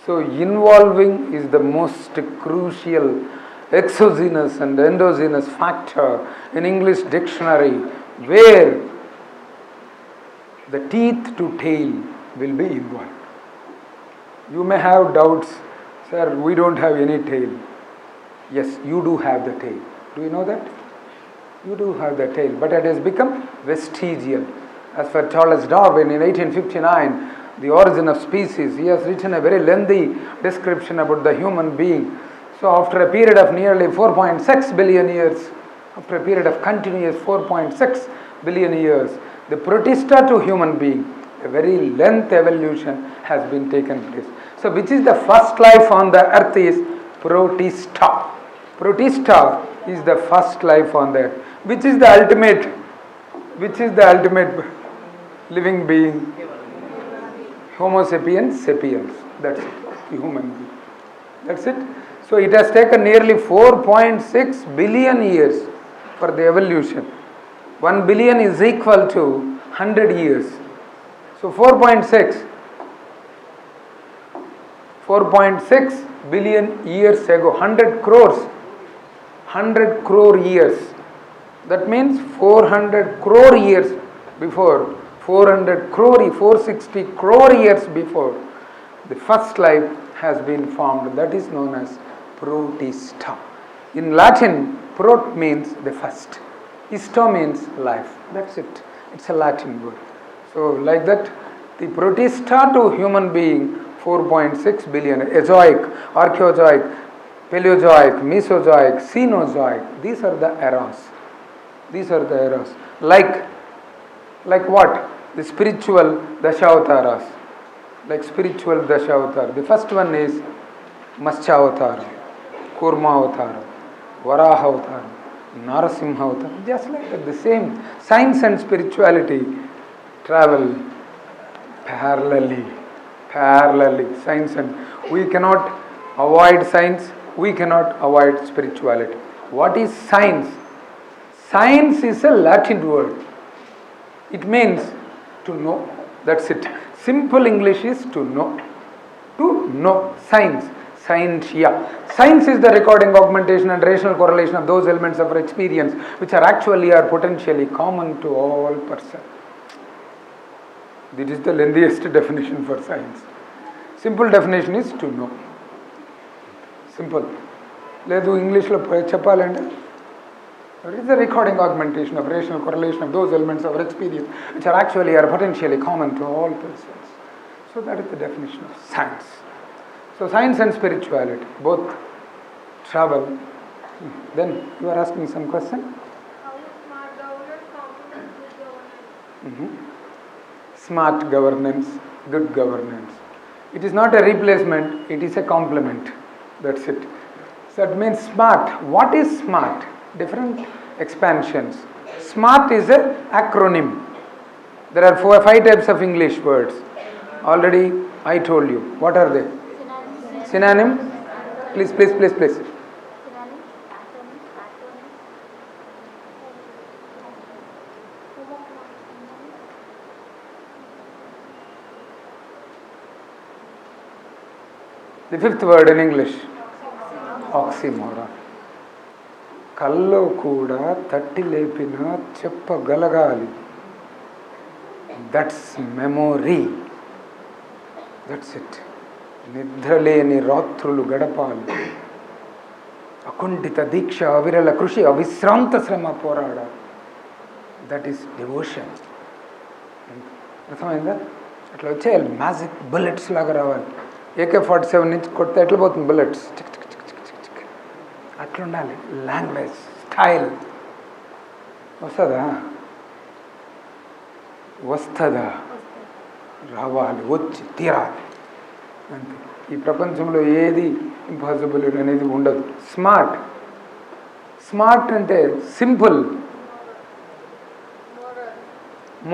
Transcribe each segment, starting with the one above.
So involving is the most crucial exogenous and endogenous factor in English dictionary, where the teeth to tail will be involved. You may have doubts, sir, we don't have any tail. Yes, you do have the tail. Do you know that? You do have the tail, but it has become vestigial. As for Charles Darwin in 1859, The Origin of Species, he has written a very lengthy description about the human being. So after a period of nearly 4.6 billion years, after a period of continuous 4.6 billion years, the protista to human being, a very length evolution has been taken place. So which is the first life on the earth is protista. Protista is the first life on the earth. Which is the ultimate living being? Homo sapiens sapiens. That's it. Human being. That's it. So it has taken nearly 4.6 billion years for the evolution. 1 billion is equal to 100 years. So 4.6 billion years ago, 100 crore years. That means 400 crore years before, 460 crore years before, the first life has been formed. That is known as protista. In Latin, prot means the first. Isto means life. That's it. It's a Latin word. So like that, the protista to human being, 4.6 billion, Azoic, Archaeozoic, Paleozoic, Mesozoic, Cenozoic. These are the eras. Like what? The spiritual Dashavasaras. Like spiritual Dashavatar. The first one is Matsyavatara, Kurmavatara, Varahavatara, Narasimhavatara. Just like that, the same. Science and spirituality travel parallelly. Science and we cannot avoid science. We cannot avoid spirituality. What is science? Science is a Latin word. It means to know. That's it. Simple English is to know. To know. Science. Scientia. Science is the recording, augmentation and rational correlation of those elements of our experience which are actually or potentially common to all persons. This is the lengthiest definition for science. Simple definition is to know. Simple. Ledu English lo చెప్పాలంటే it is the recording, augmentation of rational correlation of those elements of our experience which are actually or potentially common to all persons. So that is the definition of science. So science and spirituality both travel. Then you are asking some question? How is smart governance complement good governance? Smart governance, good governance. It is not a replacement, it is a complement. That's it. So it means smart. What is smart? Different expansions. Smart is an acronym. There are 5 types of English words. Already I told you. What are they? Synonym? Please. Synonym, The 5th word in English. Oxymoron. కల్లో కూడా తట్టి లేపిన చెప్పగలగాలి. That's memory. That's it. నిద్రలేని రాత్రులు గడపాలి. అకుంఠిత దీక్ష, అవిరళ కృషి, అవిశ్రాంత శ్రమ పోరాడాలి. That is devotion. అర్థమైందా? అట్లా వచ్చేయాలి. మ్యాజిక్ బుల్లెట్స్ లాగా రావాలి. AK-47 నుంచి కొడితే ఎట్లా పోతుంది బుల్లెట్స్? అట్లా ఉండాలి. లాంగ్వేజ్ స్టైల్ వస్తుందా రావాలి, వచ్చి తీరాలి అంతే. ఈ ప్రపంచంలో ఏది ఇంపాసిబుల్ అనేది ఉండదు. స్మార్ట్ అంటే simple,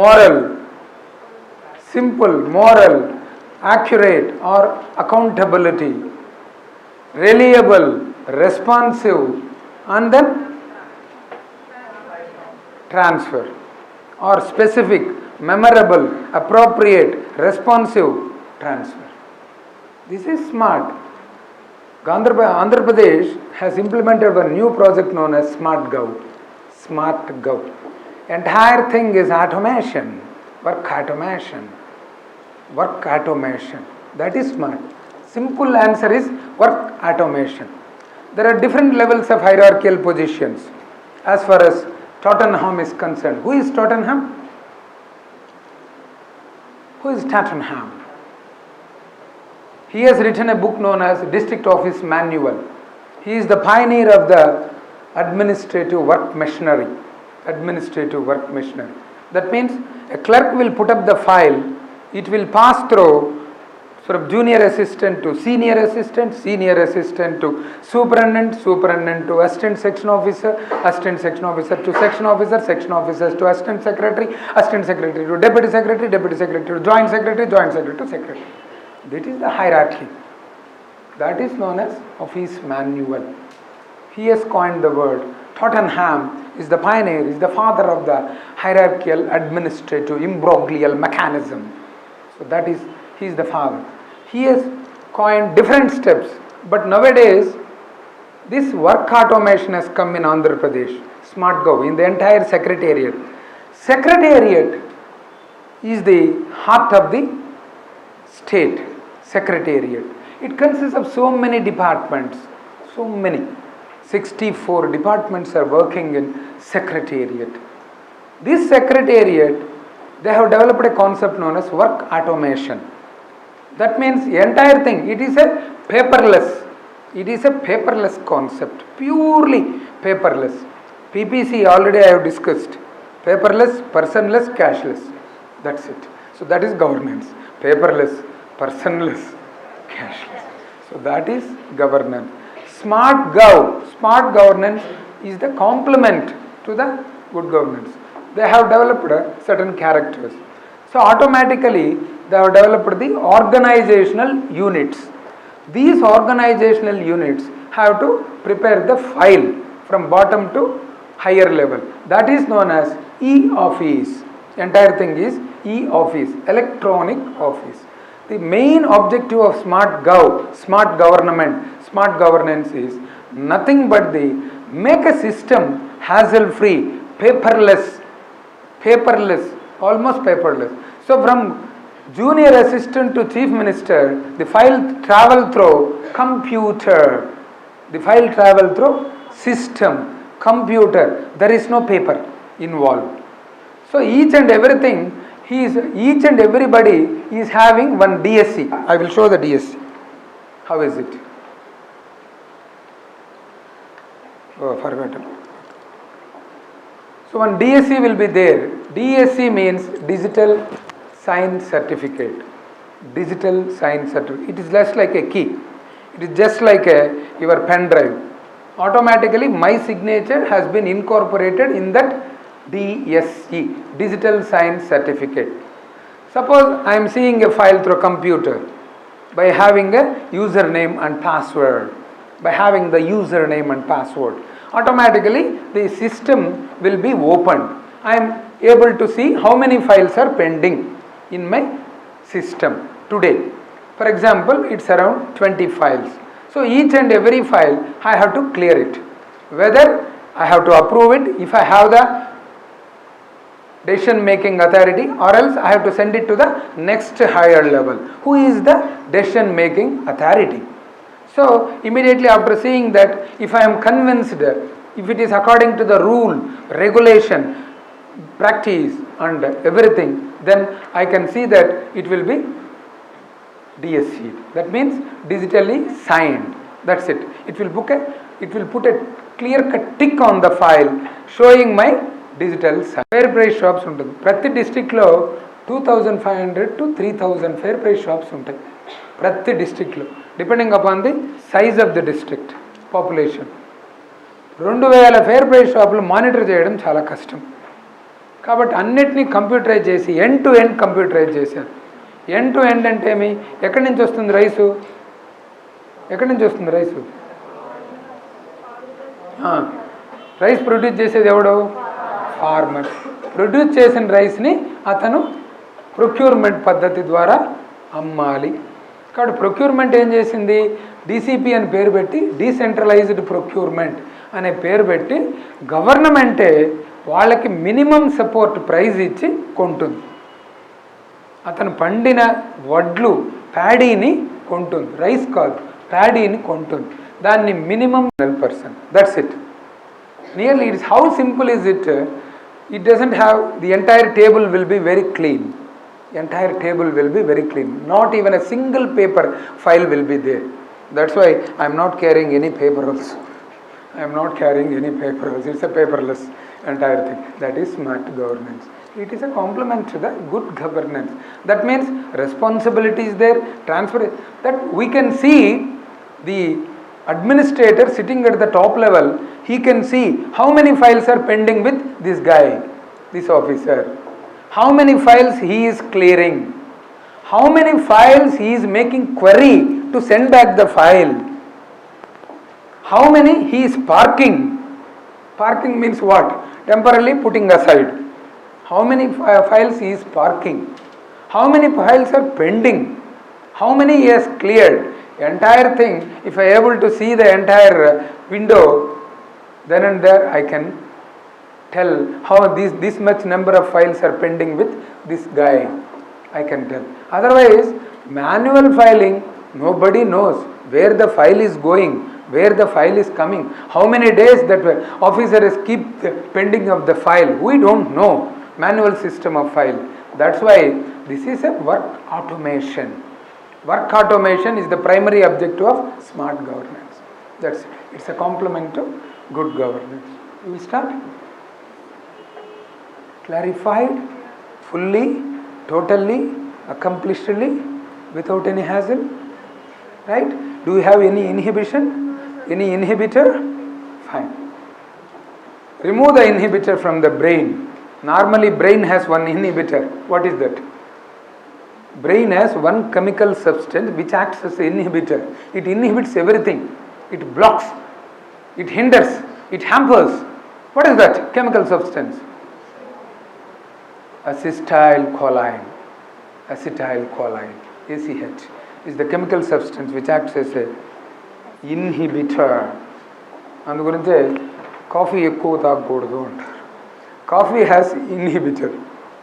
moral, accurate or accountability, reliable, responsive, and then transfer, or specific, memorable, appropriate, responsive, transfer. This is smart. Andhra Pradesh has implemented a new project known as Smart Gov. Smart Gov. Entire thing is automation, work automation. Work automation. That is smart. Simple answer is work automation. There are different levels of hierarchical positions as far as Tottenham is concerned. Who is Tottenham? Who is Tottenham? He has written a book known as District Office Manual. He is the pioneer of the administrative work machinery. Administrative work machinery. That means a clerk will put up the file, it will pass through from junior assistant to senior assistant to superintendent to assistant section officer to section officers to assistant secretary to deputy secretary to joint secretary to secretary. That is the hierarchy. That is known as office manual. He has coined the word. Tottenham is the pioneer, is the father of the hierarchical administrative imbroglial mechanism. So that is, he is the father. He has coined different steps, but nowadays this work automation has come in Andhra Pradesh, Smart Gov, in the entire secretariat. Secretariat is the heart of the state, secretariat. It consists of so many departments, so many. 64 departments are working in secretariat. This secretariat, they have developed a concept known as work automation. That means the entire thing, it is a paperless. It is a paperless concept, purely paperless. PPC already I have discussed. Paperless, personless, cashless. That's it. So that is governance. Paperless, personless, cashless. So that is governance. Smart governance is the complement to the good governance. They have developed certain characters. So automatically they have developed the organizational units. These organizational units have to prepare the file from bottom to higher level. That is known as e-office. Entire thing is e-office, electronic office. The main objective of smart governance is nothing but the make a system hassle-free, paperless, almost paperless. So from junior assistant to chief minister, the file travel through computer, the file travel through system, computer. There is no paper involved. So each and everybody is having one DSC. I will show the DSC. How is it? Oh, forgotten. So one DSC will be there. DSC means digital sign certificate. Digital sign certificate. It is just like a key. It is just like your pen drive. Automatically my signature has been incorporated in that DSC, digital sign certificate. Suppose I am seeing a file through computer by having a username and password. By having the username and password, automatically the system will be opened. I am able to see how many files are pending in my system today. For example, it's around 20 files. So each and every file I have to clear it. Whether I have to approve it if I have the decision making authority, or else I have to send it to the next higher level. Who is the decision making authority? So immediately after seeing that, if I am convinced, if it is according to the rule, regulation, practice and everything, then I can see that it will be DSC. That means digitally signed. That's it. It will put a clear-cut tick on the file showing my digital sign. Fair price shops ఉంటుంది. ప్రతి డిస్ట్రిక్ట్లో 2500 to 3000 fair price shops ఉంటాయి. ప్రతి డిస్ట్రిక్ట్లో depending upon the size of the district population. 2000 fair price షాపులు monitor చేయడం చాలా కష్టం. కాబట్టి అన్నిటినీ కంప్యూటరైజ్ చేసి ఎండ్ టు ఎండ్ కంప్యూటరైజ్ చేశారు. ఎండ్ టు ఎండ్ అంటే ఏమి? ఎక్కడి నుంచి వస్తుంది రైసు? ఎక్కడి నుంచి వస్తుంది రైసు? రైస్ ప్రొడ్యూస్ చేసేది ఎవడు? ఫార్మర్. ప్రొడ్యూస్ చేసిన రైస్ని అతను ప్రొక్యూర్మెంట్ పద్ధతి ద్వారా అమ్మాలి. కాబట్టి ప్రొక్యూర్మెంట్ ఏం చేసింది, డీసీపీ అని పేరు పెట్టి డీసెంట్రలైజ్డ్ ప్రొక్యూర్మెంట్ అనే పేరు పెట్టి గవర్నమెంటే వాళ్ళకి మినిమం సపోర్ట్ ప్రైజ్ ఇచ్చి కొంటుంది. అతను పండిన వడ్లు ప్యాడీని కొంటుంది, రైస్ కాదు ప్యాడీని కొంటుంది, దాన్ని minimum 12%. That's it. Nearly it's how simple is it. It doesn't have the entire table will be very clean. Entire table will be very clean. Not even a single paper file will be there. That's why I am not carrying any paper also. I am not carrying any paper also. It's a paperless entire thing. That is smart governance. It is a complement to the good governance. That means responsibility is there, transparency. That we can see the administrator sitting at the top level. He can see how many files are pending with this guy, this officer. How many files he is clearing, how many files he is making query to send back the file, how many he is parking means what, temporarily putting aside, how many files he is parking, how many files are pending, how many he has cleared. Entire thing, if I able to see the entire window, then and there I can tell how this much number of files are pending with this guy. I can tell. Otherwise, manual filing, nobody knows where the file is going, where the file is coming, how many days that officer is keep the pending of the file. We don't know manual system of file. That's why this is a work automation. Work automation is the primary objective of smart governance. That's it. It's a complement to good governance. We will start. Clarified, fully, totally, accomplishedly, without any hassle, right? Do you have any inhibition, any inhibitor? Fine. Remove the inhibitor from the brain. Normally brain has one inhibitor. What is that? Brain has one chemical substance which acts as an inhibitor. It inhibits everything. It blocks, it hinders, it hampers. What is that chemical substance? Acetylcholine. Acetylcholine, ACH, is the chemical substance which acts as a inhibitor. అందు గురించే coffee ఎక్కువ తాగకూడదు అంటారు. Coffee has inhibitor,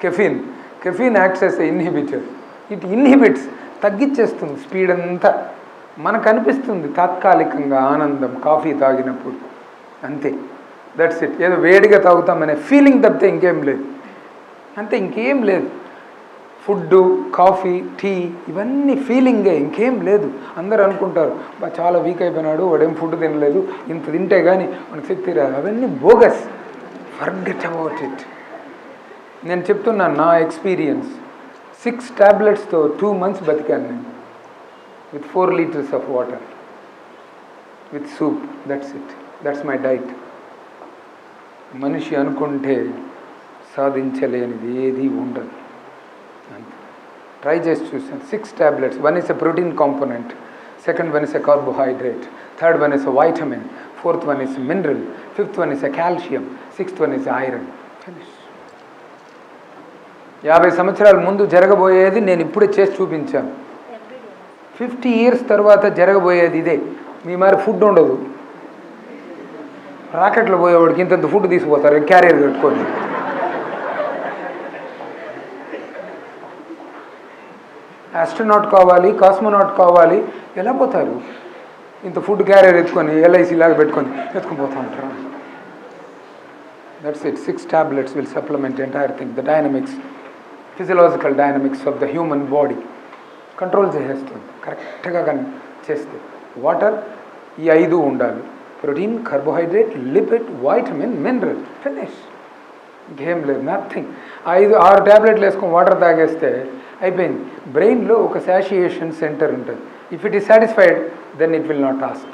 caffeine acts as a inhibitor. It inhibits, తగ్గించేస్తుంది speed అంతా. మనకు అనిపిస్తుంది తాత్కాలికంగా ఆనందం కాఫీ తాగినప్పుడు, అంతే. That's it. ఏదో వేడిగా తాగుతామనే ఫీలింగ్ తప్పితే ఇంకేం లేదు, అంతే, ఇంకేం లేదు. ఫుడ్, కాఫీ, టీ ఇవన్నీ ఫీలింగే, ఇంకేం లేదు. అందరూ అనుకుంటారు చాలా వీక్ అయిపోయినాడు, వాడేం ఫుడ్ తినలేదు, ఇంత తింటే కానీ మనకు శక్తి రాదు. అవన్నీ బోగస్. Forget about it. నేను చెప్తున్నాను నా ఎక్స్పీరియన్స్. 6 టాబ్లెట్స్తో 2 months బతికాను నేను, with 4 liters of water, with soup. That's it. That's my diet. మనిషి అనుకుంటే సాధించలేనిది ఏది ఉండదు. ట్రై చేసి చూసాను. 6 tablets. 1 is a protein component, 2nd one is a carbohydrate, 3rd one is a vitamin, 4th one is mineral, 5th one is a calcium, 6th one is iron. Finish. 50 సంవత్సరాల ముందు జరగబోయేది నేను ఇప్పుడే చేసి చూపించాను. 50 years తర్వాత జరగబోయేది ఇదే. మీ మరి ఫుడ్ ఉండదు. రాకెట్లో పోయేవాడికి ఇంత ఫుడ్ తీసుకుపోతారు క్యారియర్ పెట్టుకొని. ఆస్ట్రోనాట్ కావాలి, కాస్మోనాట్ కావాలి, ఎలా పోతారు? ఇంత ఫుడ్ క్యారియర్ ఎత్తుకొని ఎల్ఐసి లాగా పెట్టుకొని ఎత్తుకొని పోతూ ఉంటారు. That's it. 6 tablets will supplement entire thing. The dynamics, physiological dynamics of the human body control చేసేస్తుంది కరెక్ట్గా. కానీ చేస్తే వాటర్ ఈ 5 ఉండాలి. Protein, carbohydrate, lipid, vitamin, mineral. Finish. ఇంకేం లేదు, నథింగ్. 5-6 టాబ్లెట్లు వేసుకొని వాటర్ తాగేస్తే అయిపోయింది. బ్రెయిన్లో ఒక సాటిస్ఫాక్షన్ సెంటర్ ఉంటుంది. If it is satisfied then it will not ask.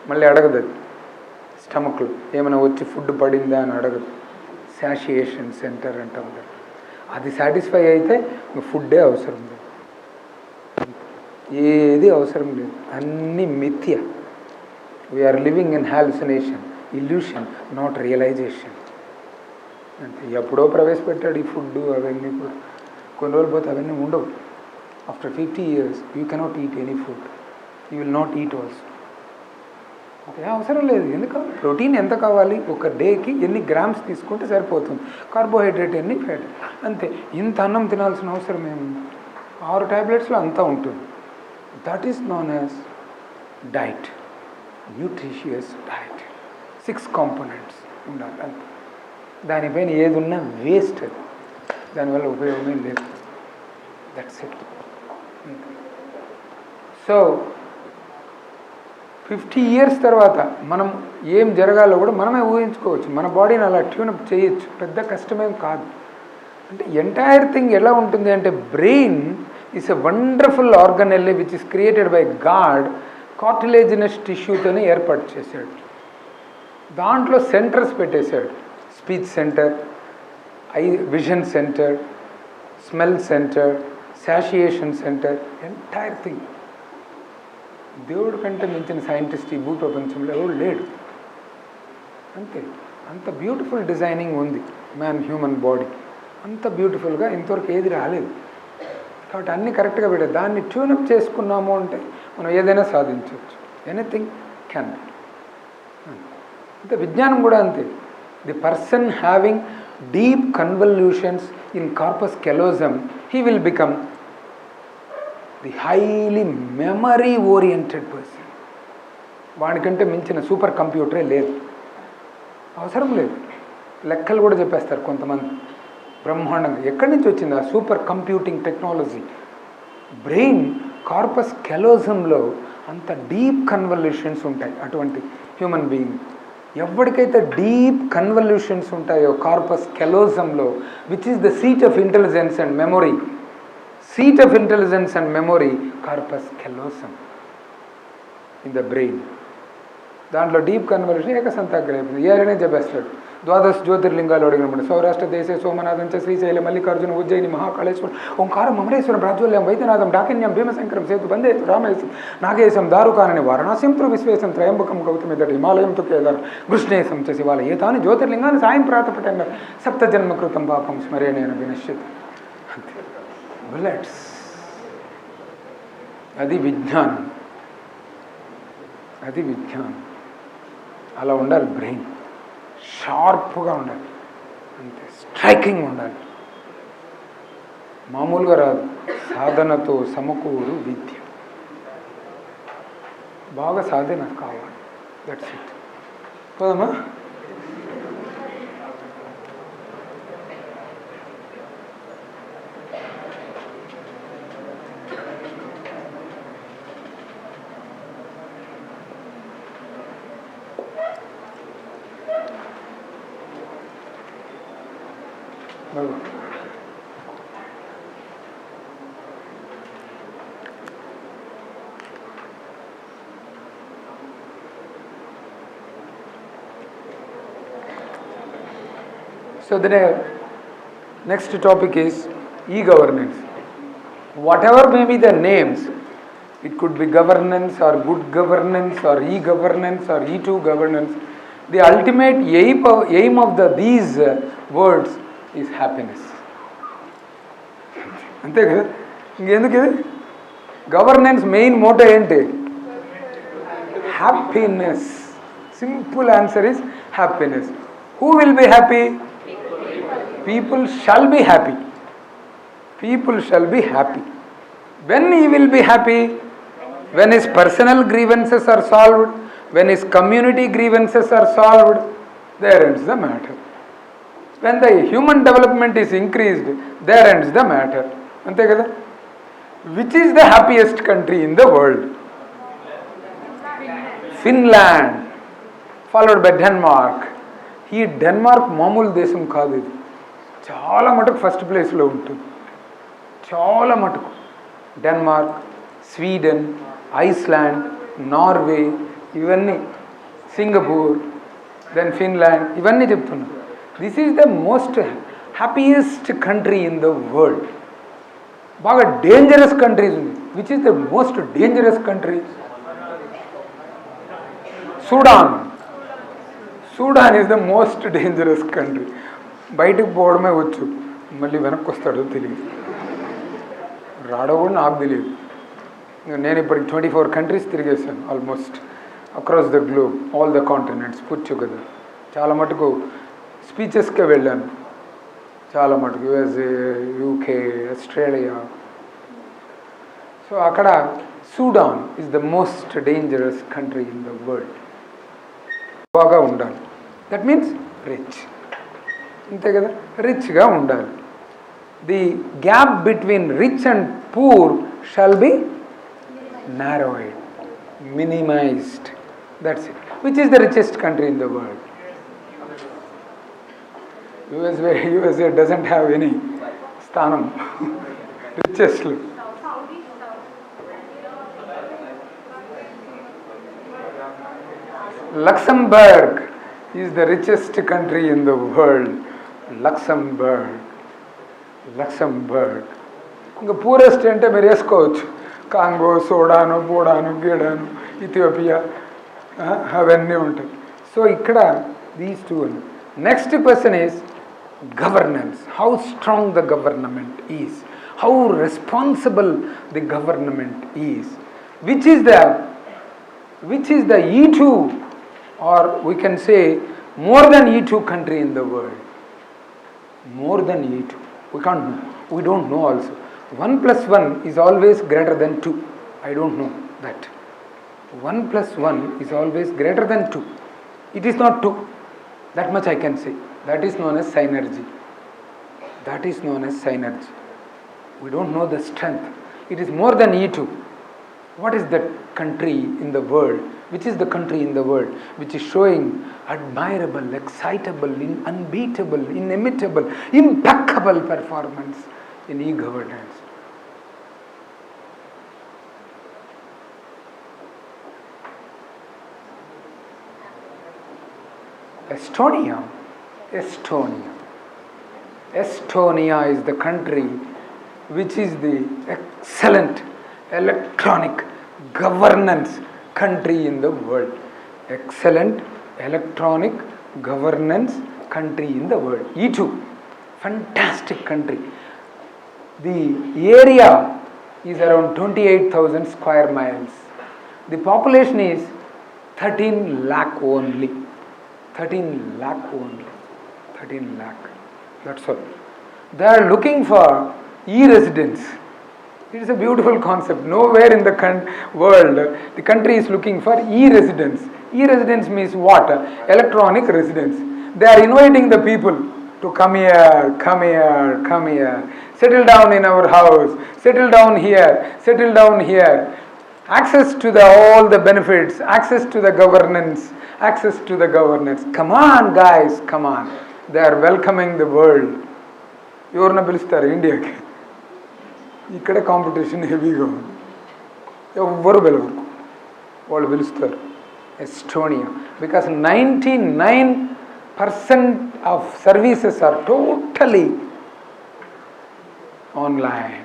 మళ్ళీ అడగదు అది. స్టమక్లో ఏమైనా వచ్చి ఫుడ్ పడిందా అని అడగదు. సాటిస్ఫాక్షన్ సెంటర్ అంటాం. అది సాటిస్ఫై అయితే ఫుడ్డే అవసరం లేదు, ఏది అవసరం లేదు. అన్నీ మిథ్య. We are living in hallucination, illusion, not realization. అంతే. ఎప్పుడో ప్రవేశపెట్టాడు ఈ ఫుడ్ అవన్నీ. కూడా కొన్ని రోజులు పోతే అవన్నీ ఉండవు. After 50 years, you cannot eat any food. You will not eat also. Okay, అవసరం లేదు. ఎందుకు? ప్రోటీన్ ఎంత కావాలి, ఒక డేకి ఎన్ని గ్రామ్స్ తీసుకుంటే సరిపోతుంది, కార్బోహైడ్రేట్ ఎన్ని, ఫ్యాట్ అంతే. ఇంత అన్నం తినాల్సిన అవసరం ఏముంది? 6 ట్యాబ్లెట్స్లో అంతా ఉంటుంది. That is known as diet, nutritious diet. 6 components ఉండాలి అంతే. దానిపైన ఏది ఉన్నా వేస్ట్, అది దానివల్ల ఉపయోగమే లేదు. That's it. సో 50 ఇయర్స్ తర్వాత మనం ఏం జరగాలో కూడా మనమే ఊహించుకోవచ్చు. మన బాడీని అలా ట్యూనప్ చేయొచ్చు, పెద్ద కష్టమేం కాదు. అంటే ఎంటైర్ థింగ్ ఎలా ఉంటుంది అంటే, brain is a wonderful organelle which is created by God. Cartilaginous టిష్యూతోనే ఏర్పాటు చేశాడు. దాంట్లో సెంటర్స్ పెట్టేశాడు. Speech centre, vision centre, smell centre, association centre, entire thing. దేవుడి కంటే మించిన సైంటిస్ట్ ఈ భూప్రపంచంలో ఎవరు లేడు. అంతే, అంత బ్యూటిఫుల్ డిజైనింగ్ ఉంది హ్యూమన్ బాడీ. అంత బ్యూటిఫుల్గా ఇంతవరకు ఏది రాలేదు. కాబట్టి అన్నీ కరెక్ట్గా పెట్టారు. దాన్ని ట్యూనప్ చేసుకున్నాము అంటే మనం ఏదైనా సాధించవచ్చు. Anything can be. అంతే, విజ్ఞానం కూడా అంతే. The person having deep convolutions in corpus callosum, he will become the highly memory oriented person. వాడికంటే మించిన సూపర్ కంప్యూటరే లేదు, అవసరం లేదు. లెక్కలు కూడా చెప్పేస్తారు కొంతమంది బ్రహ్మాండంగా. ఎక్కడి నుంచి వచ్చింది ఆ super computing technology? Brain corpus కెలోజంలో అంత డీప్ కన్వల్యూషన్స్ ఉంటాయి అటువంటి హ్యూమన్ బీయింగ్. ఎవరికైతే డీప్ కన్వల్యూషన్స్ ఉంటాయో కార్పస్ కెలోజంలో, which is the seat of intelligence and memory, seat of intelligence and memory, corpus callosum in the brain. దాంట్లో డీప్ కన్వల్యూషన్ ఏకసంతాగ్రహం ఏరైనా చెప్పేస్తాడు. ద్వాదశ జ్యోతిర్లింగాలు అడిగినప్పుడు సౌరాష్ట్ర దేశే సోమనాథం చ శ్రీశైలం మల్లికార్జున ఉజ్జయిని మహాకాళేశ్వరం ఓంకారం అమరేశ్వరం ప్రాజ్వల్యం వైద్యనాథం డాకిన్యం భీమశంకరం సేతు బందేతు రామేశం నాగేశం దారుకానని వారణాసిం తు విశ్వేశం త్రయంబకం గౌతమిదటి హిమాలయం తు కేదారం కృష్ణేశం చ శివాలయం ఏతాని జ్యోతిర్లింగాన్ని సాయం ప్రాతపటంగా సప్తజన్మకృతం పాపం స్మరేణేన వినశ్యతి. బుల్లెట్స్. అది విజ్ఞానం, అది విజ్ఞానం. అలా ఉండాలి బ్రెయిన్, షార్ప్గా ఉండాలి, అంతే, స్ట్రైకింగ్ ఉండాలి. మామూలుగా రాదు, సాధనతో సమకూరు విద్య. బాగా సాధన కావాలి. That's it. పోదమ్మా. So the next topic is e-governance. Whatever may be the names, it could be governance or good governance or e-governance or E2 governance. The ultimate aim of these words is happiness. అంతే కదా. ఇంకెందుకు ఇది? Governance main motto ఏంటి? Happiness. Simple answer is happiness. Who will be happy? People shall be happy. People shall be happy. When he will be happy? When his personal grievances are solved, when his community grievances are solved, there ends the matter. When the human development is increased, there ends the matter. Ante kada? Which is the happiest country in the world? Finland, followed by Denmark. ఈ Denmark మామూలు దేశం కాదు, ఇది చాలా మటుకు first ప్లేస్లో ఉంటుంది, చాలా మటుకు. డెన్మార్క్, స్వీడన్, ఐస్లాండ్, నార్వే, ఇవన్నీ, సింగపూర్, దెన్ ఫిన్లాండ్, ఇవన్నీ చెప్తున్నాను. This is the most happiest country in the world. బాగా డేంజరస్ కంట్రీస్ ఉంది. Which is the most dangerous country? Sudan. Sudan is the most dangerous country. బయటకు పోవడమే వచ్చు, మళ్ళీ వెనక్కి వస్తాడో తెలియదు. రాడో కూడా నాకు తెలియదు. నేను ఇప్పటికి 24 కంట్రీస్ తిరిగేసాను almost across the globe, all the continents put together. చాలా మటుకు స్పీచెస్కే వెళ్ళాను, చాలా మటుకు యుఎస్ఏ, యూకే, ఆస్ట్రేలియా. సో అక్కడ Sudan is the most dangerous country in the world. బాగా ఉండాలి, దట్ మీన్స్ రిచ్, అంతే కదా, రిచ్గా ఉండాలి. The gap between rich and poor shall be narrowed, minimized. That's it. Which is the richest country in the world? USA doesn't have any sthanam. Richest. Luxembourg is the richest country in the world. Luxembourg. ఇంకా poorest అంటే మీరు వేసుకోవచ్చు, Congo, సోడాను, బోడాను, గీడాను, Ethiopia, అవన్నీ ఉంటాయి. So ఇక్కడ these two. Next question is governance. How strong the government is, how responsible the government is, which is the E2 or we can say more than E2 country in the world. More than E2. We can't know. We don't know also. 1 plus 1 is always greater than 2. I don't know that. 1 plus 1 is always greater than 2. It is not 2. That much I can say. That is known as synergy. We don't know the strength. It is more than E2. What is that country in the world? Which is the country in the world which is showing admirable, excitable, unbeatable, inimitable, impeccable performance in e-governance? Estonia is the country which is the excellent electronic governance country in the world. Excellent electronic governance country in the world. E2, fantastic country. The area is around 28,000 square miles. The population is 13 lakh only. 13 lakh. That's all. They are looking for e-residence. It is a beautiful concept. Nowhere in the world the country is looking for e-residence. E-residence means what? Electronic residence. They are inviting the people to come here, settle down in our house, settle down here. Access to all the benefits, access to the governance. Come on guys, come on. They are welcoming the world. ఎవరిన పిలుస్తారు ఇండియాకి? ఇక్కడ competition హెవీగా ఉంది, ఎవ్వరు పిలవరు, వాళ్ళు పిలుస్తారు Estonia. Because 99% of services are totally online.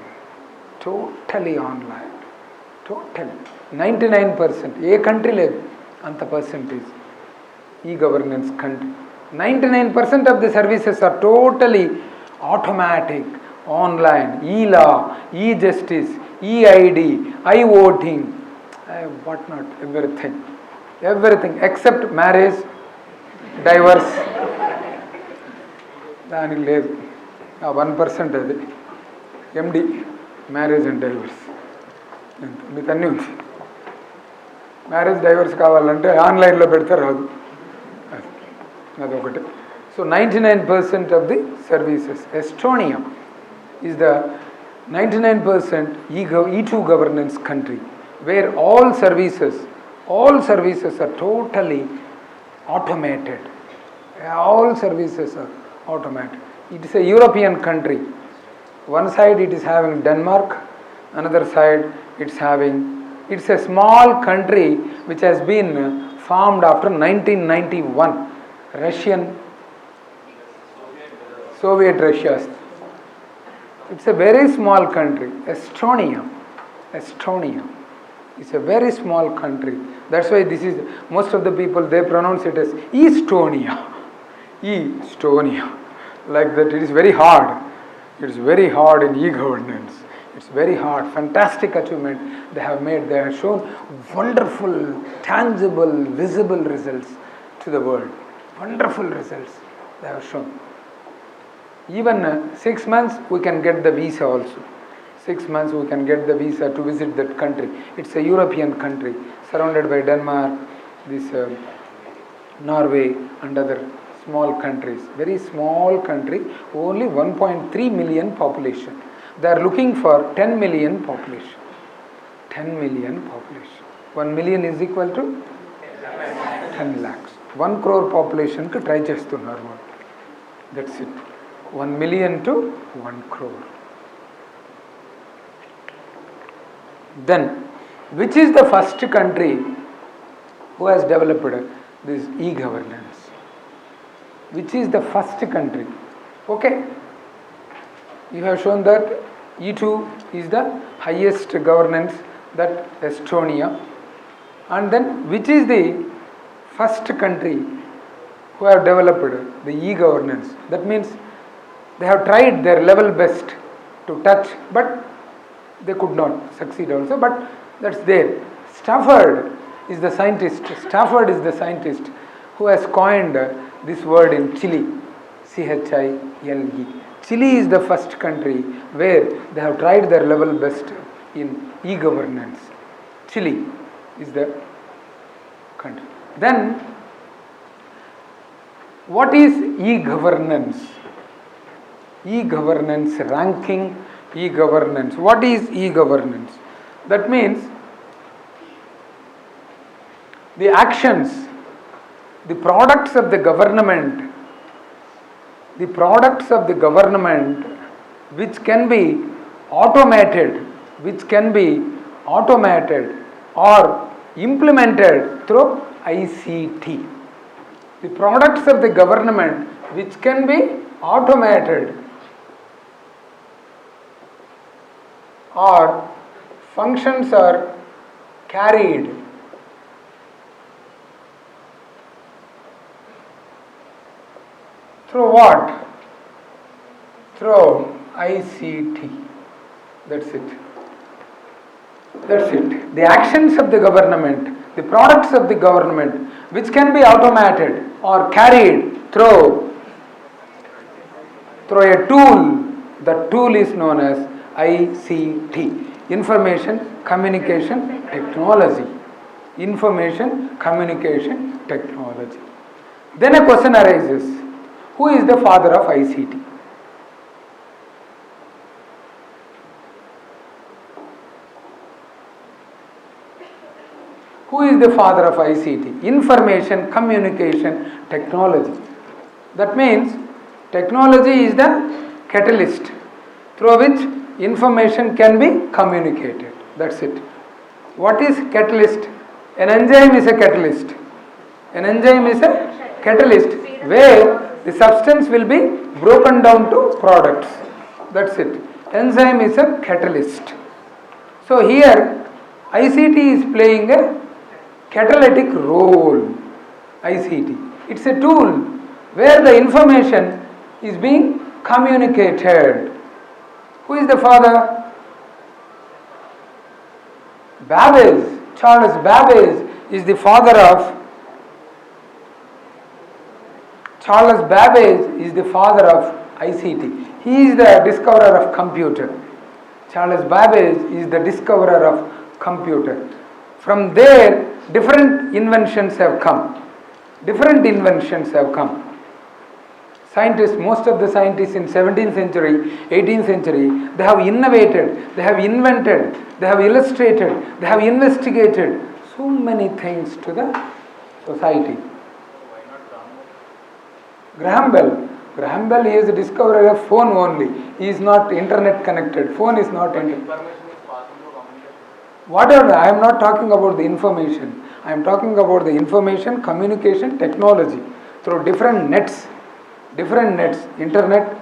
99%. ఏ కంట్రీ లేదు అంత percentage e-governance country. 99% of the services are totally automatic, online, e-law, e-justice, e-ID, i-voting, what not, everything except marriage, divorce. దానికి లేదు, 1% అది MD, మ్యారేజ్ అండ్ డైవర్స్. మీకు అన్నీ ఉంది. Marriage divorce కావాలంటే ఆన్లైన్లో పెడితే రాదు, అదొకటి. So 99% of the services. Estonia is the 99% E2 governance country where all services are totally automated. All services are automated. It is a European country. One side it is having Denmark, another side it's a small country which has been formed after 1991. Soviet Russia. It's a very small country. Estonia. It's a very small country. That's why most of the people, they pronounce it as Estonia. Like that. It is very hard. It's very hard in e-governance. It's very hard, fantastic achievement they have made. They have shown wonderful, tangible, visible results to the world. Wonderful results they have shown. Even 6 months we can get the visa also. 6 months we can get the visa to visit that country. It's a European country surrounded by Denmark, Norway and other small countries. Very small country, only 1.3 million population. They are looking for 10 million population. 10 million population. 1 million is equal to 10 lakhs. 1 crore population ku try chestunnaru. That's it. 1 million to 1 crore. Then, which is the first country who has developed this e-governance? Which is the first country? Okay. You have shown that E2 is the highest governance, that Estonia. And then which is the first country who have developed the e-governance? That means they have tried their level best to touch, but they could not succeed also, but that's there. Stafford is the scientist. Stafford is the scientist who has coined this word in Chile, Chile. Chile is the first country where they have tried their level best in e-governance. Chile is the country. Then, what is e-governance? E-governance ranking, e-governance. What is e-governance? That means the actions, the products of the government, which can be automated, or implemented through ICT. The products of the government which can be automated or functions are carried through what? Through ICT. That's it. The actions of the government, the products of the government, which can be automated or carried through a tool. The tool is known as ICT, Information Communication Technology. Information Communication Technology. Then a question arises, who is the father of ICT? Who is the father of ICT? Information Communication Technology. That means technology is the catalyst through which information can be communicated. That's it. What is catalyst? An enzyme is a catalyst. An enzyme is a catalyst where the substance will be broken down to products. That's it. Enzyme is a catalyst. So here ICT is playing a catalytic role. ICT. It's a tool where the information is being communicated. Who is the father? Babbage. Charles Babbage is the father of ICT. He is the discoverer of computer. Charles Babbage is the discoverer of computer. From there, different inventions have come. Scientists, most of the scientists in 17th century, 18th century, they have innovated, they have invented, they have illustrated, they have investigated so many things to the society. Graham Bell is a discoverer of phone only. He is not internet connected. Phone is not internet. Whatever, I am not talking about the information. I am talking about the information communication technology through different nets, internet,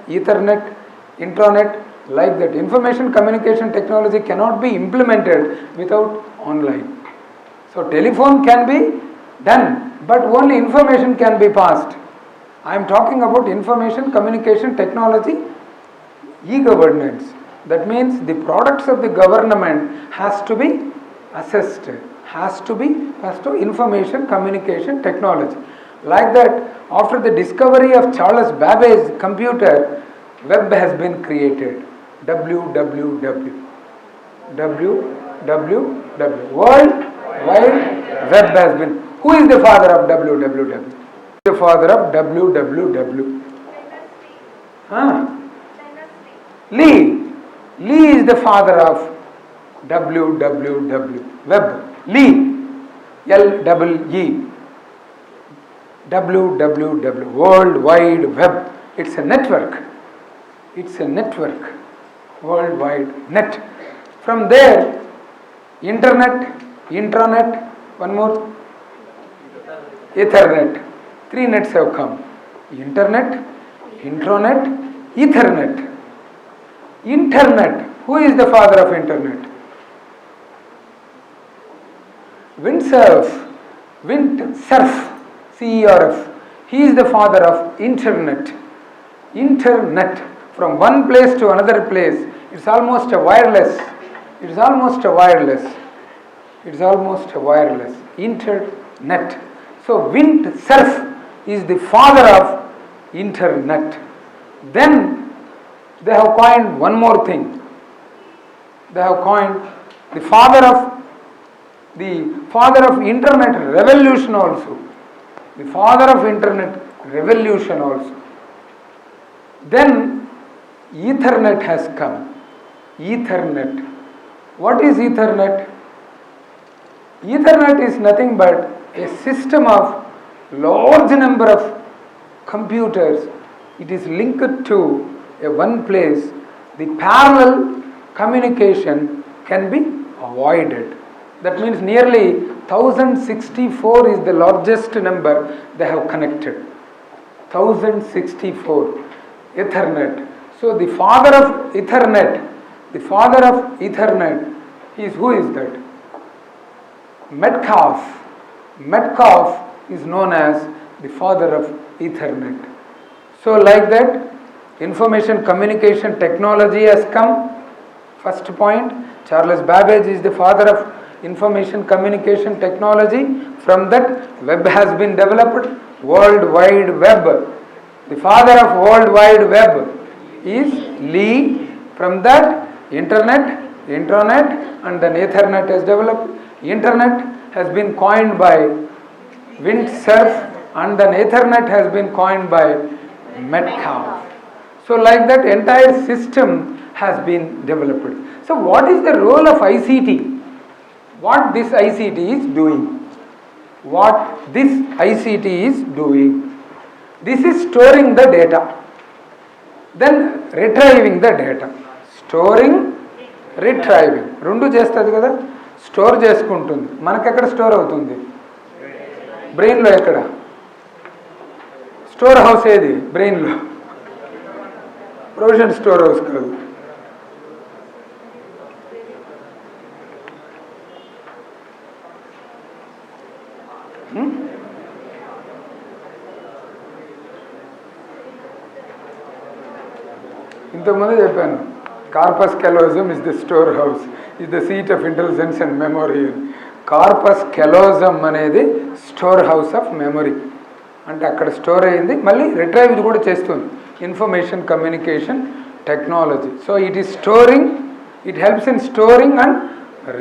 ethernet, intranet, like that. Information communication technology cannot be implemented without online. So telephone can be done, but only information can be passed. I am talking about information communication technology, e-governance. That means the products of the government has to be assessed, has to information communication technology. Like that, after the discovery of Charles Babbage's computer, web has been created. www. World Wide Web has been. Who is the father of www? The father of www. Lee. Lee is the father of www. Web. Lee. L-E-E. www. World Wide Web. It's a network. It's a network. World Wide Net. From there, internet, intranet, one more, Ethernet. 3 nets have come. Internet, intranet, Ethernet. Internet. Who is the father of internet? Windsurf. Windsurf. CERF. He is the father of internet. Internet. From one place to another place. It's almost a wireless. It's almost a wireless. It's almost a wireless. Internet. So Windsurf is the father of internet. Then they have coined one more thing. They have coined the father of internet revolution also. The father of internet revolution also. Then Ethernet has come. Ethernet. What is Ethernet? Ethernet is nothing but a system of large number of computers. It is linked to a one place. The parallel communication can be avoided. That means nearly 1064 is the largest number they have connected. 1064. Ethernet. So the father of Ethernet, is who is that? Metcalfe. Metcalfe is known as the father of Ethernet. So like that, information communication technology has come. First point, Charles Babbage is the father of information communication technology. From that, web has been developed. World Wide Web. The father of World Wide Web is Lee. From that, internet, intranet, and then Ethernet has developed. Internet has been coined by Windsurf, and then Ethernet has been coined by Metcalfe. So like that, entire system has been developed. So what is the role of ICT? What this ICT is doing? What this ICT is doing? This is storing the data, then retrieving the data. Storing, retrieving. రెండు చేస్తుంది కదా, store చేసుకుంటుంది. మనకెక్కడ store అవుతుంది? బ్రెయిన్లో. ఎక్కడ store house ఏది? బ్రెయిన్లో. Provision store house కాదు. ఇంతకుముందే చెప్పాను, corpus callosum is the store house, is the seat of intelligence and memory. Corpus callosum అనేది స్టోర్ హౌస్ ఆఫ్ మెమొరీ. అంటే అక్కడ స్టోర్ అయింది, మళ్ళీ రిట్రైవ్ ఇది కూడా చేస్తుంది. Information communication technology. So it is storing, it helps in storing and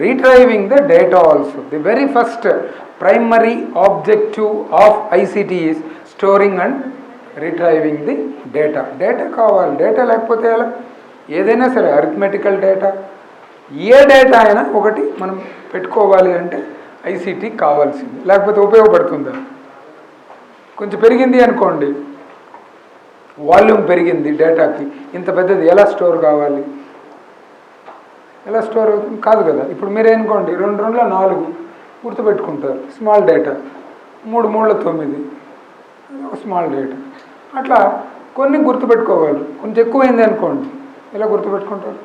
retrieving the data also. The very first primary objective of ICT is storing and retrieving the data. Data కావాలి, data లేకపోతే ఎలా? ఏదైనా సరే, అరిథమెటికల్ data, ఏ data అయినా ఒకటి మనం పెట్టుకోవాలి అంటే ఐసీటీ కావాల్సింది, లేకపోతే ఉపయోగపడుతుందా? కొంచెం పెరిగింది అనుకోండి, వాల్యూమ్ పెరిగింది డేటాకి, ఇంత పెద్దది ఎలా స్టోర్ కావాలి? ఎలా స్టోర్ అవుతుంది? కాదు కదా. ఇప్పుడు మీరేనుకోండి, 2 2 4 గుర్తుపెట్టుకుంటారు, స్మాల్ డేటా. 3 3 9 small data. అట్లా కొన్ని గుర్తుపెట్టుకోవాలి. కొంచెం ఎక్కువైంది అనుకోండి, ఎలా గుర్తుపెట్టుకుంటారు?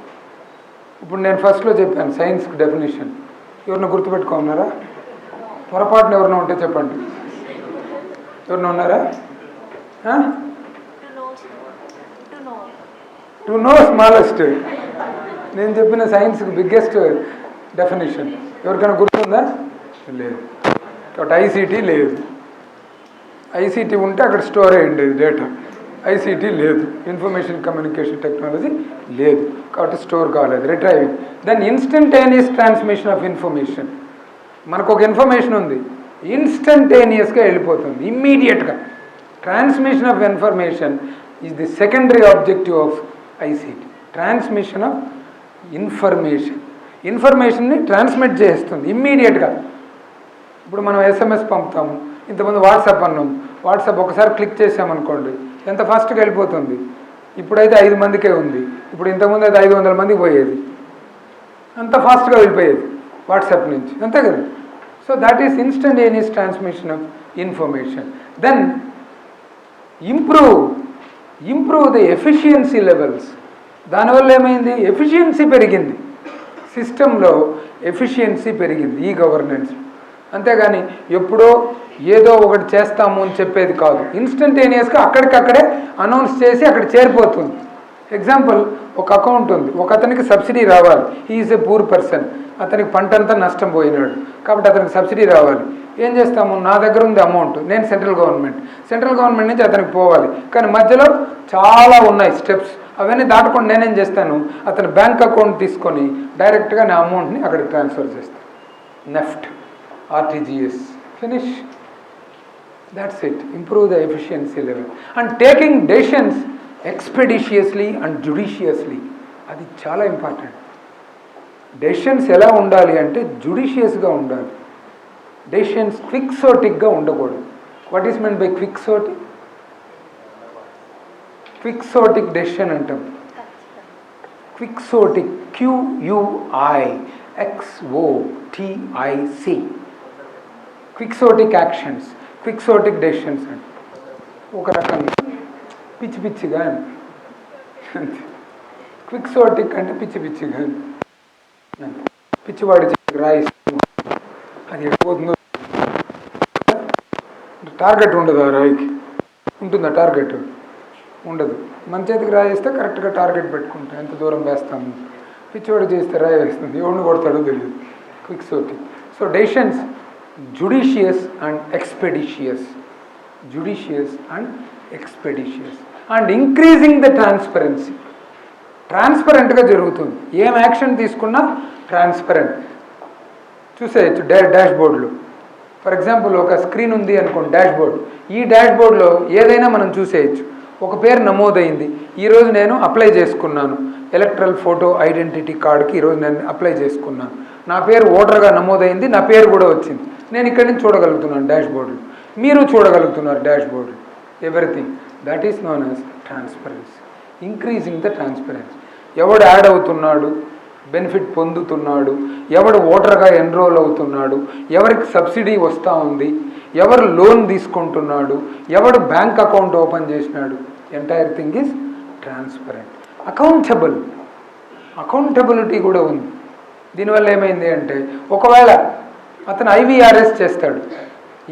ఇప్పుడు నేను ఫస్ట్లో చెప్పాను సైన్స్కి డెఫినేషన్. ఎవరిన గుర్తుపెట్టుకోన్నారా? పొరపాటున ఎవరిన ఉంటే చెప్పండి. ఎవరిన ఉన్నారా? To know smallest. నేను చెప్పిన సైన్స్కి బిగ్గెస్ట్ డెఫినేషన్ ఎవరికైనా గుర్తుందా? లేదు. కాబట్టి ఐసీటీ లేదు. ఐసీటీ ఉంటే అక్కడ స్టోర్ అయ్యింది డేటా. ఐసీటీ లేదు, ఇన్ఫర్మేషన్ కమ్యూనికేషన్ టెక్నాలజీ లేదు, కాబట్టి స్టోర్ కాలేదు. Retrieving, then instantaneous transmission of information. మనకు ఒక ఇన్ఫర్మేషన్ ఉంది, ఇన్స్టంటేనియస్గా వెళ్ళిపోతుంది, ఇమ్మీడియట్గా. Transmission of information is the secondary objective of ICT. Transmission of information, ఇన్ఫర్మేషన్ని ట్రాన్స్మిట్ చేస్తుంది ఇమ్మీడియట్గా. ఇప్పుడు మనం ఎస్ఎంఎస్ పంపుతాము, ఇంతకుముందు వాట్సాప్ అన్నాం. వాట్సాప్ ఒకసారి క్లిక్ చేసామనుకోండి, ఎంత ఫాస్ట్గా వెళ్ళిపోతుంది. ఇప్పుడైతే 5 మందికే ఉంది, ఇప్పుడు ఇంతకుముందు అయితే 500 మందికి పోయేది. అంత ఫాస్ట్గా వెళ్ళిపోయేది వాట్సాప్ నుంచి, అంతే కదా. So that is instantaneous transmission of information. Then improve the efficiency levels. దానివల్ల ఏమైంది? ఎఫిషియన్సీ పెరిగింది, సిస్టంలో ఎఫిషియన్సీ పెరిగింది ఈ గవర్నెన్స్. అంతేగాని ఎప్పుడో ఏదో ఒకటి చేస్తాము అని చెప్పేది కాదు. ఇన్స్టంటేనియస్గా అక్కడికక్కడే అనౌన్స్ చేసి అక్కడ చేరిపోతుంది. ఎగ్జాంపుల్, ఒక అకౌంట్ ఉంది, ఒక అతనికి సబ్సిడీ రావాలి. ఈజ్ ఏ పూర్ పర్సన్, అతనికి పంటంతా నష్టం పోయినాడు, కాబట్టి అతనికి సబ్సిడీ రావాలి. ఏం చేస్తాము? నా దగ్గర ఉంది అమౌంట్, నేను సెంట్రల్ గవర్నమెంట్ నుంచి అతనికి పోవాలి, కానీ మధ్యలో చాలా ఉన్నాయి స్టెప్స్. అవన్నీ దాటుకొని నేనేం చేస్తాను? అతని బ్యాంక్ అకౌంట్ తీసుకొని డైరెక్ట్గా నా అమౌంట్ని అక్కడికి ట్రాన్స్ఫర్ చేస్తాను. NEFT, RTGS, finish. That's it. Improve the efficiency level. And taking decisions expeditiously and judiciously. అది చాలా ఇంపార్టెంట్. డెసిషన్స్ ఎలా ఉండాలి అంటే జుడిషియస్గా ఉండాలి. డెసిషన్స్ క్విక్సోటిక్గా ఉండకూడదు. What is mean by quixotic? Quixotic decision అంటాం. Quixotic, QUIXOTIC, quixotic actions, quixotic decisions అంటే ఒక రకంగా పిచ్చిగా అంతే. క్విక్సోటిక్ అంటే పిచ్చిగా పిచ్చివాడి చేతికి రాయిస్తాము, అది ఎడిపోతుందో. టార్గెట్ ఉండదు ఆ రాయికి, ఉంటుందా టార్గెట్? ఉండదు. మన చేతికి రాయిస్తే కరెక్ట్గా టార్గెట్ పెట్టుకుంటాం, ఎంత దూరం వేస్తాము. పిచ్చివాడు చేస్తే రాయి వేస్తుంది, ఎవరిని కొడతాడో తెలియదు. Quixotic. So decisions judicious and expeditious, and increasing the transparency. ట్రాన్స్పరెంట్గా జరుగుతుంది, ఏం యాక్షన్ తీసుకున్నా ట్రాన్స్పరెంట్. చూసేయచ్చు డాష్ బోర్డులో. ఫర్ ఎగ్జాంపుల్, ఒక స్క్రీన్ ఉంది అనుకోండి, డాష్ బోర్డ్. ఈ డాష్ బోర్డులో ఏదైనా మనం చూసేయచ్చు. ఒక పేరు నమోదైంది, ఈరోజు నేను అప్లై చేసుకున్నాను, ఎలక్ట్రల్ ఫోటో ఐడెంటిటీ కార్డుకి ఈరోజు నేను అప్లై చేసుకున్నాను, నా పేరు ఓటర్గా నమోదైంది, నా పేరు కూడా వచ్చింది. నేను ఇక్కడి నుంచి చూడగలుగుతున్నాను డాష్ బోర్డులో, మీరు చూడగలుగుతున్నారు dash board. Everything that is known as transparency. Increasing the transparency. ఎవడు యాడ్ అవుతున్నాడు, బెనిఫిట్ పొందుతున్నాడు, ఎవడు ఓటర్గా ఎన్రోల్ అవుతున్నాడు, ఎవరికి సబ్సిడీ వస్తూ ఉంది, ఎవరు లోన్ తీసుకుంటున్నాడు, ఎవడు బ్యాంక్ అకౌంట్ ఓపెన్ చేసినాడు, entire thing is transparent. Accountability కూడా ఉంది. దీనివల్ల ఏమైంది అంటే, ఒకవేళ అతను IVRS చేస్తాడు.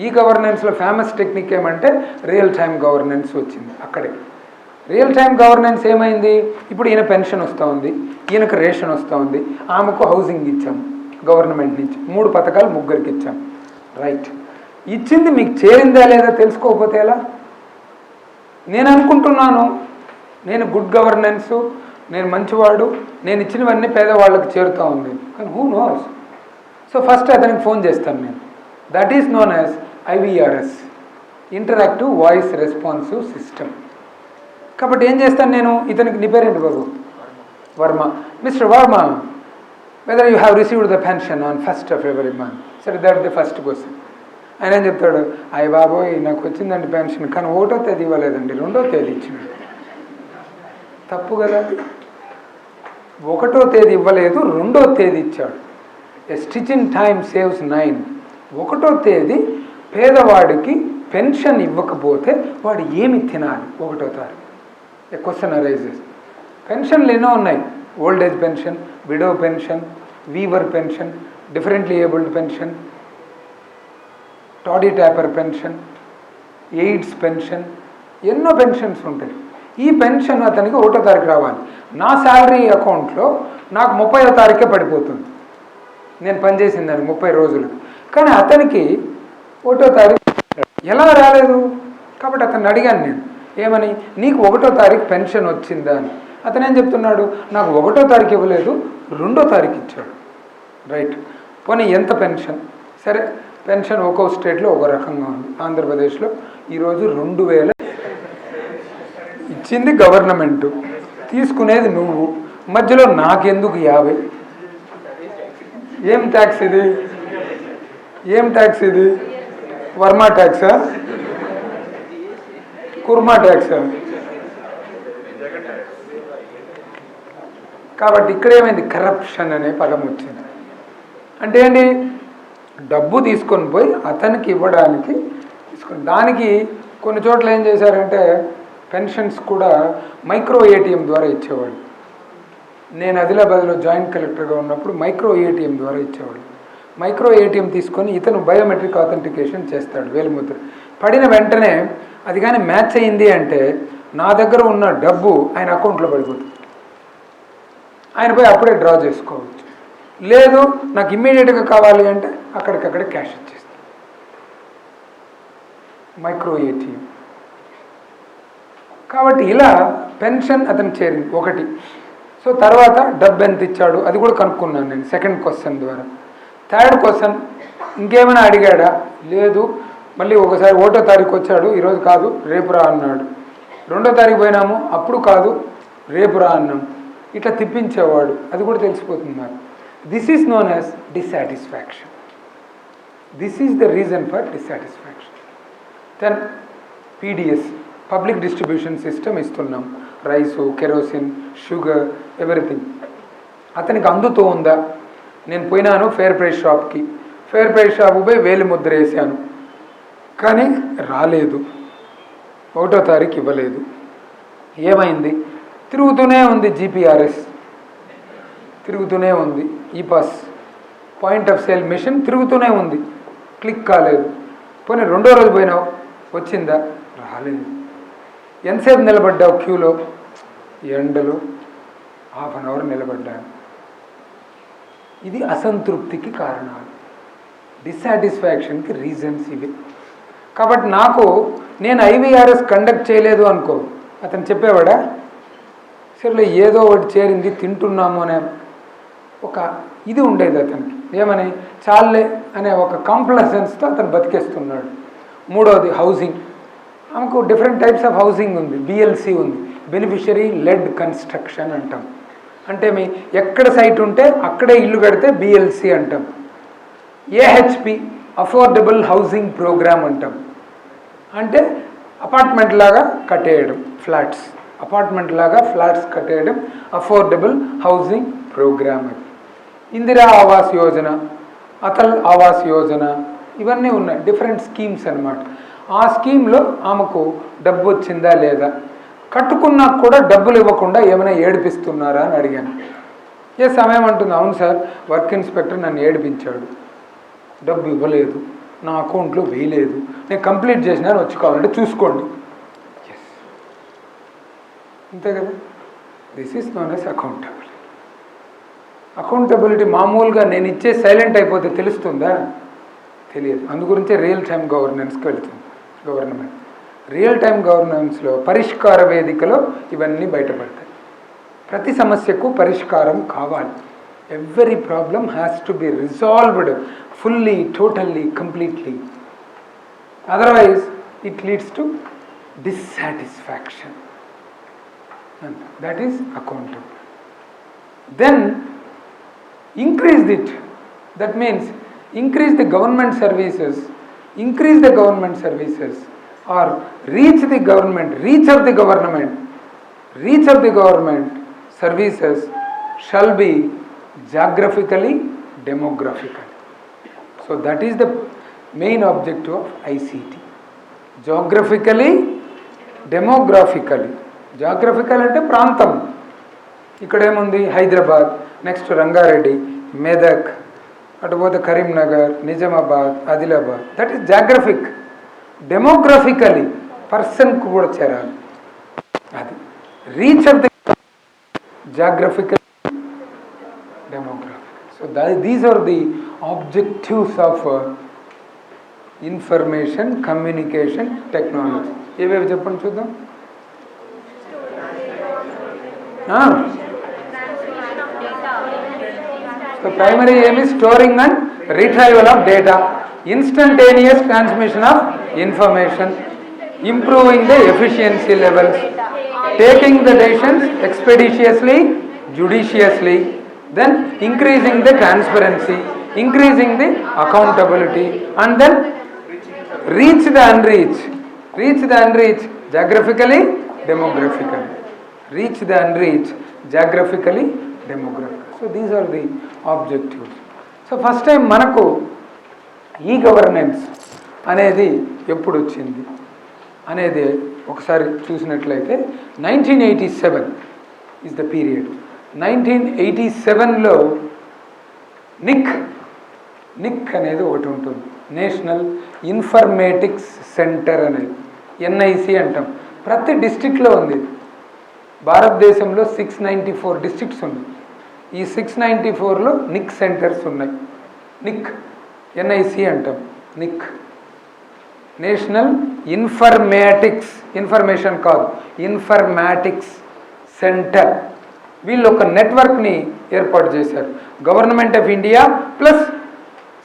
ఈ గవర్నెన్స్లో ఫేమస్ టెక్నిక్ ఏమంటే రియల్ టైమ్ గవర్నెన్స్ వచ్చింది. అక్కడే రియల్ టైమ్ గవర్నెన్స్ ఏమైంది? ఇప్పుడు ఈయన పెన్షన్ వస్తూ ఉంది, ఈయనకు రేషన్ వస్తూ ఉంది, ఆమెకు హౌసింగ్ ఇచ్చాం గవర్నమెంట్ నుంచి, 3 పథకాలు ముగ్గురికి ఇచ్చాం. రైట్, ఇచ్చింది మీకు చేరిందా లేదా తెలుసుకోకపోతే ఎలా? నేను అనుకుంటున్నాను నేను గుడ్ గవర్నెన్స్, నేను మంచివాడు, నేను ఇచ్చినవన్నీ పేదవాళ్ళకి చేరుతూ ఉంది, కానీ హూ నోస్? సో ఫస్ట్ అతనికి ఫోన్ చేస్తాను నేను. That is known as IVRS, interactive voice responsive system. కాబట్టి ఏం చేస్తాను నేను, ఇతనికి నీ పేరేంటి బాబు? Varma. Mister Varma, whether you have received the pension on 1st of every month? సరే, దట్ ది ఫస్ట్ క్వశ్చన్. ఆయన ఏం చెప్తాడు? అయ్య బాబోయ్, నాకు వచ్చిందండి పెన్షన్, కానీ 1వ తేదీ ఇవ్వలేదండి, 2వ తేదీ ఇచ్చినాడు. తప్పు కదా? 1వ తేదీ ఇవ్వలేదు, 2వ తేదీ ఇచ్చాడు. ఎ స్టిచ్ ఇన్ టైమ్ సేవ్స్ 9. 1వ తేదీ పేదవాడికి పెన్షన్ ఇవ్వకపోతే వాడు ఏమి తినాలి? 1వ తారీఖు. A question arises. పెన్షన్లు ఎన్నో ఉన్నాయి. Old age pension, widow pension, weaver pension, differently abled pension, toddy tapper pension, AIDS pension, ఎన్నో పెన్షన్స్ ఉంటాయి. ఈ పెన్షన్ అతనికి 1వ తారీఖు రావాలి. నా శాలరీ అకౌంట్లో నాకు 30వ తారీఖే పడిపోతుంది, నేను పనిచేసిందని 30 రోజులు. కానీ అతనికి 1వ తారీఖు ఎలా రాలేదు? కాబట్టి అతన్ని అడిగాను నేను, ఏమని, నీకు 1వ తారీఖు పెన్షన్ వచ్చిందా అని. అతను ఏం చెప్తున్నాడు, నాకు 1వ తారీఖు ఇవ్వలేదు, 2వ తారీఖు ఇచ్చాడు. రైట్, పోనీ ఎంత పెన్షన్? సరే, పెన్షన్ ఒక్కో స్టేట్లో ఒక రకంగా ఉంది. ఆంధ్రప్రదేశ్లో ఈరోజు 2000 ఇచ్చింది గవర్నమెంటు, తీసుకునేది నువ్వు, మధ్యలో నాకెందుకు 50? ఏం ట్యాక్స్ ఇది? ఏం ట్యాక్స్ ఇది? వర్మా ట్యాక్సా, కుర్మా ట్యాక్సా? కాబట్టి ఇక్కడ ఏమైంది, కరప్షన్ అనే పదం వచ్చింది. అంటే ఏంటి, డబ్బు తీసుకొని పోయి అతనికి ఇవ్వడానికి తీసుకొని, దానికి కొన్ని చోట్ల ఏం చేశారంటే పెన్షన్స్ కూడా మైక్రో ఏటీఎం ద్వారా ఇచ్చేవాళ్ళు. నేను ఆదిలాబాద్లో జాయింట్ కలెక్టర్గా ఉన్నప్పుడు మైక్రో ఏటీఎం ద్వారా ఇచ్చేవాళ్ళు. మైక్రో ఏటీఎం తీసుకొని ఇతను బయోమెట్రిక్ ఆథెంటికేషన్ చేస్తాడు, వేలిముద్ర పడిన వెంటనే అది కానీ మ్యాచ్ అయింది అంటే నా దగ్గర ఉన్న డబ్బు ఆయన అకౌంట్లో పడిపోతుంది, ఆయన పోయి అప్పుడే డ్రా చేసుకోవచ్చు. లేదు నాకు ఇమ్మీడియట్గా కావాలి అంటే అక్కడికక్కడే క్యాష్ ఇచ్చేస్తాను. Micro ATM. కాబట్టి ఇలా పెన్షన్ అతను చేరింది ఒకటి. సో తర్వాత డబ్బు ఎంత ఇచ్చాడు అది కూడా కనుక్కున్నాను నేను సెకండ్ క్వశ్చన్ ద్వారా. థర్డ్ క్వశ్చన్ ఇంకేమైనా అడిగాడా? లేదు. మళ్ళీ ఒకసారి 1వ తారీఖు వచ్చాడు, ఈరోజు కాదు రేపు రా అన్నాడు. 2వ తారీఖు పోయినాము, అప్పుడు కాదు రేపు రా అన్నాము. ఇట్లా తిప్పించేవాడు, అది కూడా తెలిసిపోతుంది నాకు. This is known as dissatisfaction. This is the reason for dissatisfaction. Then PDS, public distribution system ఇస్తున్నాం, రైసు, కెరోసిన్, షుగర్, ఎవ్రీథింగ్. అతనికి అందుతూ ఉందా? నేను పోయినాను ఫేర్ ప్రైస్ షాప్కి, ఫేర్ ప్రైస్ షాప్ పోయి వేలిముద్ర వేసాను, కానీ రాలేదు, 1వ తారీఖు ఇవ్వలేదు. ఏమైంది? తిరుగుతూనే ఉంది జీపీఆర్ఎస్, తిరుగుతూనే ఉంది. ఈ POS point of sale machine తిరుగుతూనే ఉంది, క్లిక్ కాలేదు. పోనీ 2వ రోజు పోయినావు, వచ్చిందా? రాలేదు. ఎంతసేపు నిలబడ్డావు క్యూలో? ఎండలో ½ అన్ అవర్ నిలబడ్డాను. ఇది అసంతృప్తికి కారణాలు, డిస్సాటిస్ఫాక్షన్కి రీజన్స్ ఇవి. కాబట్టి నేను ఐవీఆర్ఎస్ కండక్ట్ చేయలేదు అనుకో, అతను చెప్పేవాడా? సరే ఏదో ఒకటి చేరింది తింటున్నాము అనే ఒక ఇది ఉండేది అతనికి. ఏమని, చాలే అనే ఒక కాంప్లసెన్స్తో అతను బతికేస్తున్నాడు. 3వది హౌసింగ్. ఆమెకు డిఫరెంట్ టైప్స్ ఆఫ్ హౌసింగ్ ఉంది. బిఎల్సి ఉంది, బెనిఫిషరీ లెడ్ కన్స్ట్రక్షన్ అంటాం. అంటే ఎక్కడ సైట్ ఉంటే అక్కడే ఇల్లు కడితే బిఎల్సి అంటాం. ఏహెచ్పి, అఫోర్డబుల్ హౌసింగ్ ప్రోగ్రామ్ అంటాం. అంటే అపార్ట్మెంట్ లాగా కట్టేయడం, ఫ్లాట్స్, అపార్ట్మెంట్ లాగా ఫ్లాట్స్ కట్టేయడం అఫోర్డబుల్ హౌసింగ్ ప్రోగ్రామ్. అది ఇందిరా ఆవాస్ యోజన, అటల్ ఆవాస్ యోజన, ఇవన్నీ ఉన్నాయి, డిఫరెంట్ స్కీమ్స్ అన్నమాట. ఆ స్కీమ్లో ఆమెకు డబ్బు వచ్చిందా లేదా, కట్టుకున్నా కూడా డబ్బులు ఇవ్వకుండా ఏమైనా ఏడిపిస్తున్నారా అని అడిగాను. ఏ సమయం అంటుంది, అవును సార్ వర్క్ ఇన్స్పెక్టర్ నన్ను ఏడిపించాడు, డబ్బు ఇవ్వలేదు, నా అకౌంట్లో వేయలేదు, నేను కంప్లీట్ చేసినాను, వచ్చి కావాలంటే చూసుకోండి. అంతే కదా. This is known as accountability. Accountability మామూలుగా నేను ఇచ్చే సైలెంట్ అయిపోతే తెలుస్తుందా? తెలియదు. అందుగురించే రియల్ టైం గవర్నెన్స్కి వెళ్తుంది గవర్నమెంట్. రియల్ టైం గవర్నెన్స్లో పరిష్కార వేదికలో ఇవన్నీ బయటపడతాయి. ప్రతి సమస్యకు పరిష్కారం కావాలి. Every problem has to B resolved fully, totally, completely. Otherwise it leads to dissatisfaction, and that is accountable. Then increase it, that means increase the government services, or reach the government services shall be geographically, demographically. So that is the main objective of ICT. Geographically, demographically. Geographical అంటే ప్రాంతం. ఇక్కడేముంది, Hyderabad, next Rangareddy, Medak, అటుపోతే Karimnagar, Nizamabad, Adilabad. That is geographic. Demographically పర్సన్కు కూడా చేరాలి. అది reach of the geographical, demographic. So these are the objectives of information communication technology. ఏవేవి చెప్పండి చూద్దాం. So primary aim is storing and retrieval of data, instantaneous transmission of information, improving the efficiency levels, taking the decisions expeditiously, judiciously, then increasing the transparency, increasing the accountability, and then reach the unreached, geographically, demographically, reach the unreached geographically, demographically. So these are the objectives. So first time మనకు e governance అనేది ఎప్పుడు వచ్చింది అనేది ఒకసారి చూసినట్లయితే 1987 is the period. 1987లో Nick అనేది ఒకటి ఉంటుంది, నేషనల్ ఇన్ఫర్మేటిక్స్ సెంటర్ అనేది, ఎన్ఐసి అంటాం. ప్రతి డిస్ట్రిక్ట్లో ఉంది. భారతదేశంలో 694 డిస్ట్రిక్ట్స్ ఉన్నాయి. ఈ 694లో నిక్ సెంటర్స్ ఉన్నాయి. ఎన్ఐసి అంటాం. నేషనల్ ఇన్ఫర్మేటిక్స్, ఇన్ఫర్మేషన్ కాదు, ఇన్ఫర్మాటిక్స్ సెంటర్. వీళ్ళు ఒక నెట్వర్క్ని ఏర్పాటు చేశారు. Government of India plus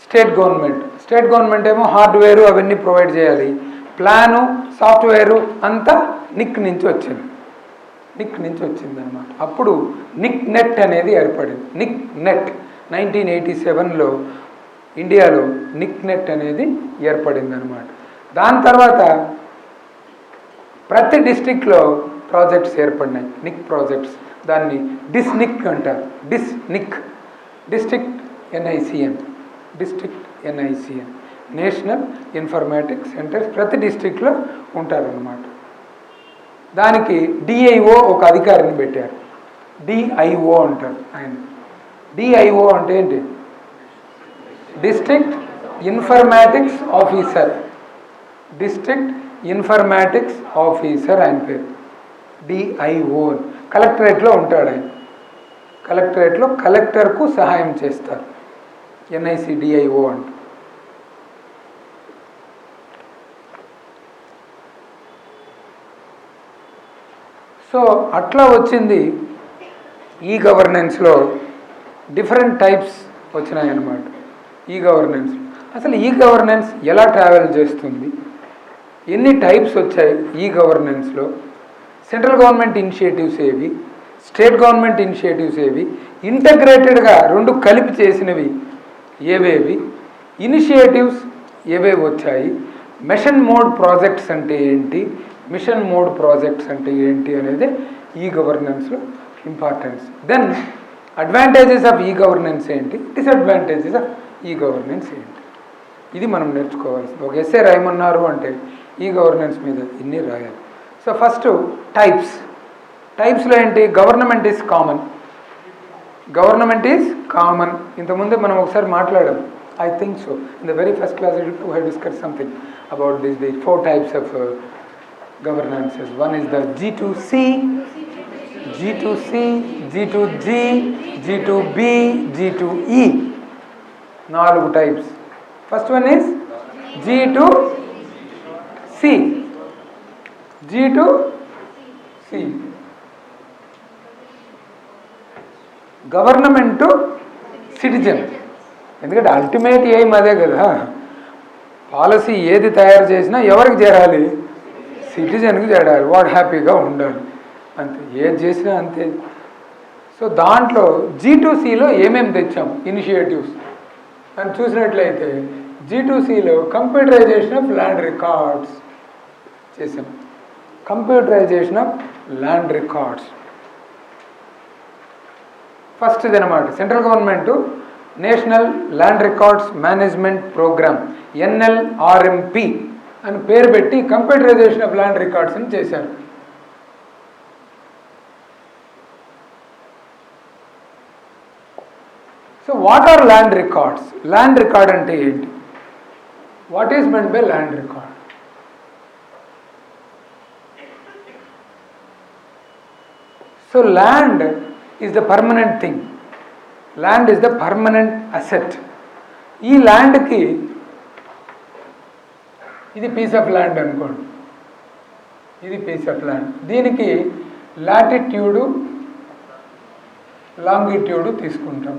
state government ఏమో హార్డ్వేరు అవన్నీ ప్రొవైడ్ చేయాలి, ప్లాను సాఫ్ట్వేరు అంతా నిక్ నుంచి వచ్చింది అనమాట. అప్పుడు నిక్ నెట్ అనేది ఏర్పడింది. నిక్ నెట్ 1987లో ఇండియాలో నిక్ నెట్ అనేది ఏర్పడింది అనమాట. దాని తర్వాత ప్రతి డిస్ట్రిక్ట్లో ప్రాజెక్ట్స్ ఏర్పడినాయి, నిక్ ప్రాజెక్ట్స్. దాన్ని డిస్నిక్ అంటారు. డిస్ట్రిక్ట్ ఎన్ఐసిఎన్, నేషనల్ ఇన్ఫర్మేటిక్స్ సెంటర్స్ ప్రతి డిస్ట్రిక్ట్లో ఉంటారన్నమాట. దానికి డిఐఓ ఒక అధికారిని పెట్టారు. డిఐఓ అంటారు ఆయన. డిఐఓ అంటే ఏంటి? డిస్ట్రిక్ట్ ఇన్ఫర్మాటిక్స్ ఆఫీసర్ ఆయన పేరు. డిఐఓ. కలెక్టరేట్లో ఉంటాడు ఆయన. కలెక్టరేట్లో కలెక్టర్కు సహాయం చేస్తారు. ఎన్ఐసి డిఐఓ అంట. సో అట్లా వచ్చింది. ఈ గవర్నెన్స్లో డిఫరెంట్ టైప్స్ వచ్చినాయి అన్నమాట. ఈ గవర్నెన్స్ అసలు ఈ గవర్నెన్స్ ఎలా ట్రావెల్ చేస్తుంది, ఎన్ని టైప్స్ వచ్చాయి ఈ గవర్నెన్స్లో, సెంట్రల్ గవర్నమెంట్ ఇనిషియేటివ్స్ ఏవి, స్టేట్ గవర్నమెంట్ ఇనిషియేటివ్స్ ఏవి, ఇంటగ్రేటెడ్గా రెండు కలిపి చేసినవి ఏవేవి, ఇనిషియేటివ్స్ ఏవేవి వచ్చాయి, మిషన్ మోడ్ ప్రాజెక్ట్స్ అంటే ఏంటి అనేది ఈ గవర్నెన్స్లో importance. Then advantages of e governance ఏంటి, డిసడ్వాంటేజెస్ ఆఫ్ ఈ గవర్నెన్స్ ఏంటి, ఇది మనం నేర్చుకోవాల్సింది. ఒక ఎస్సే రాయమన్నారు అంటే ఈ గవర్నెన్స్ మీద ఇన్ని రాయాలి. సో ఫస్ట్ టైప్స్లో ఏంటి? Government is common. ఇంతకుముందే మనం ఒకసారి మాట్లాడాం, I think so, in the very first class to have discuss something about the 4 types of governances. One is the G2C, G2G, G2B, G2E. 4 types. First one is G2C. Government to citizen. ఎందుకంటే ultimate aim అదే కదా. Policy ఏది తయారు చేసినా ఎవరికి చేరాలి? సిటిజన్కి చేరాలి, వాడు హ్యాపీగా ఉండాలి, అంతే. ఏది చేసినా అంతే. సో దాంట్లో G2Cలో ఏమేమి తెచ్చాం ఇనిషియేటివ్స్ అని చూసినట్లయితే, G2Cలో కంప్యూటరైజేషన్ ఆఫ్ ల్యాండ్ రికార్డ్స్ చేసాం. ఫస్ట్ ఇది అనమాట. Central government national land records management programme, NLRMP అని పేరు పెట్టి కంప్యూటరైజేషన్ ఆఫ్ ల్యాండ్ రికార్డ్స్ అని చేశారు. So what are land records? Land record అంటే ఏంటి? What is meant by land record? So land is the permanent thing, land is the permanent asset. ఈ ల్యాండ్కి ఇది పీస్ ఆఫ్ ల్యాండ్ అనుకోండి, ఇది piece of land. దీనికి లాటిట్యూడు లాంగిట్యూడు తీసుకుంటాం.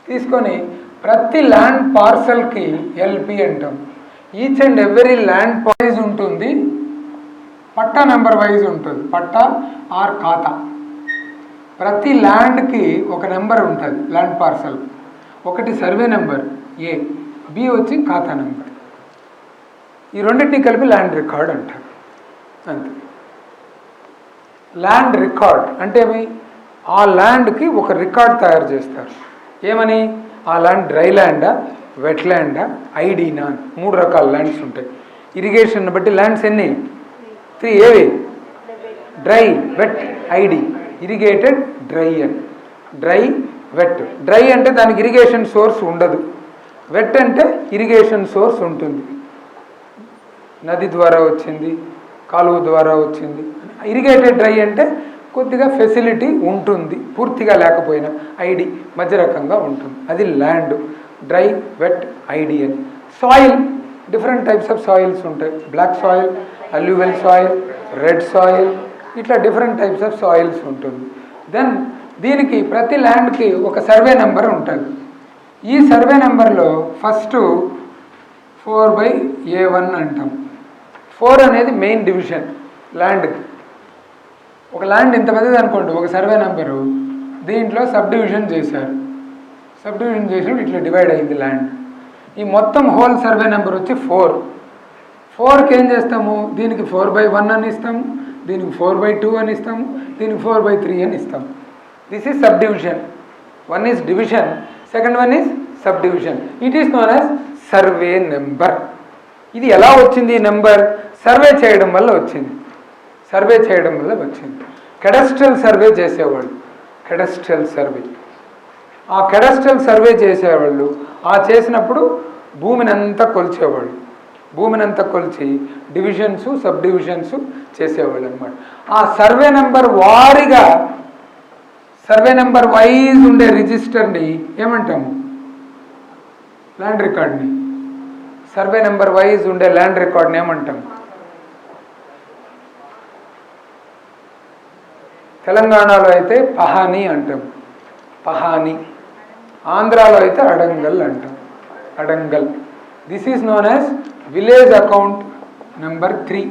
తీసుకొని ప్రతి ల్యాండ్ పార్సల్కి ఎల్పి అంటాం. Each and every land wise ఉంటుంది, పట్టా నెంబర్ వైజ్ ఉంటుంది, పట్టా ఆర్ ఖాతా. ప్రతి ల్యాండ్కి ఒక నెంబర్ ఉంటుంది ల్యాండ్ పార్సల్. ఒకటి సర్వే నెంబర్ ఏ, బి వచ్చి ఖాతా నెంబర్. ఈ రెండింటిని కలిపి ల్యాండ్ రికార్డ్ అంటారు. అంతే. ల్యాండ్ రికార్డ్ అంటే ఏమి? ఆ ల్యాండ్కి ఒక రికార్డ్ తయారు చేస్తారు. ఏమని? ఆ ల్యాండ్ డ్రై ల్యాండా, వెట్ ల్యాండా, ఐడినా, 3 రకాల ల్యాండ్స్ ఉంటాయి. ఇరిగేషన్ బట్టి ల్యాండ్స్ ఎన్ని? 3. ఏవి? Dry, wet, arid. Irrigated, dry అని. Dry, wet. డ్రై అంటే దానికి ఇరిగేషన్ సోర్స్ ఉండదు, వెట్ అంటే ఇరిగేషన్ సోర్స్ ఉంటుంది, నది ద్వారా వచ్చింది, కాలువ ద్వారా వచ్చింది. ఇరిగేటెడ్ డ్రై అంటే కొద్దిగా ఫెసిలిటీ ఉంటుంది, పూర్తిగా లేకపోయినా ఐడి మధ్య రకంగా ఉంటుంది. అది ల్యాండ్. డ్రై, వెట్, ఐడి అని. Soil, different types of soils ఉంటాయి. Black soil, alluvial soil, red soil, ఇట్లా డిఫరెంట్ టైప్స్ ఆఫ్ సాయిల్స్ ఉంటుంది. దెన్ దీనికి ప్రతి ల్యాండ్కి ఒక సర్వే నెంబర్ ఉంటుంది. ఈ సర్వే నెంబర్లో ఫస్ట్ 4/A1 అంటాం. 4 అనేది మెయిన్ డివిజన్ ల్యాండ్కి. ఒక ల్యాండ్ ఇంత పెద్దది అనుకోండి, ఒక సర్వే నెంబరు, దీంట్లో సబ్ డివిజన్ చేశారు. సబ్ డివిజన్ చేసినప్పుడు ఇట్లా డివైడ్ అయింది ల్యాండ్. ఈ మొత్తం హోల్ సర్వే నెంబర్ వచ్చి 4. 4కి ఏం చేస్తాము? దీనికి 4/1 అని ఇస్తాము, దీనికి 4/2 అని ఇస్తాము, దీనికి 4/3 అని ఇస్తాము. This is sub division. 1 is division, second 1 is sub division. It is known as survey number. ఇది ఎలా వచ్చింది ఈ నెంబర్? సర్వే చేయడం వల్ల వచ్చింది. సర్వే చేయడం వల్ల వచ్చింది. కెడస్ట్రల్ సర్వే చేసేవాళ్ళు, కెడస్ట్రల్ సర్వే. ఆ కెడస్ట్రల్ సర్వే చేసేవాళ్ళు ఆ చేసినప్పుడు భూమిని అంతా కొలిచేవాళ్ళు. భూమిని అంతా కొలిచి డివిజన్స్, సబ్ డివిజన్స్ చేసేవాళ్ళు అనమాట. ఆ సర్వే నెంబర్ వారీగా, సర్వే నెంబర్ వైజ్ ఉండే రిజిస్టర్ని ఏమంటాము? ల్యాండ్ రికార్డ్ని. సర్వే నెంబర్ వైజ్ ఉండే ల్యాండ్ రికార్డ్ని ఏమంటాము? తెలంగాణలో అయితే పహానీ అంటాం, పహానీ. ఆంధ్రాలో అయితే అడంగల్ అంటాం, adangal. This is known as village account number 3.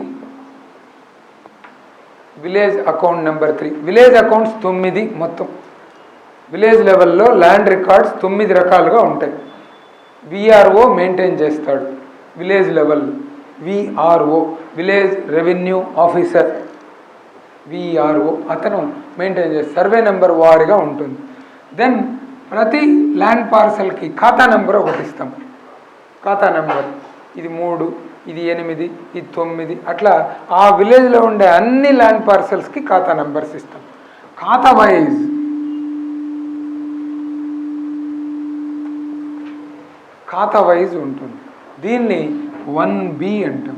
Village account number 3. Village accounts 9 మొత్తం. విలేజ్ లెవెల్లో ల్యాండ్ రికార్డ్స్ 9 రకాలుగా ఉంటాయి. విఆర్ఓ మెయింటైన్ చేస్తాడు village level. VRO, village revenue officer, VRO, అతను మెయింటైన్ చేస్తారు. సర్వే నెంబర్ వారీగా ఉంటుంది. దెన్ ప్రతి ల్యాండ్ పార్సల్కి ఖాతా నెంబర్ ఒకటి ఇస్తాం. ఖాతా నెంబర్ ఇది 3, ఇది 8, ఇది 9, అట్లా ఆ విలేజ్లో ఉండే అన్ని ల్యాండ్ పార్సల్స్కి ఖాతా నెంబర్స్ ఇస్తాం. ఖాతా వైజ్ ఖాతా వైజ్ ఉంటుంది. దీన్ని 1B అంటాం.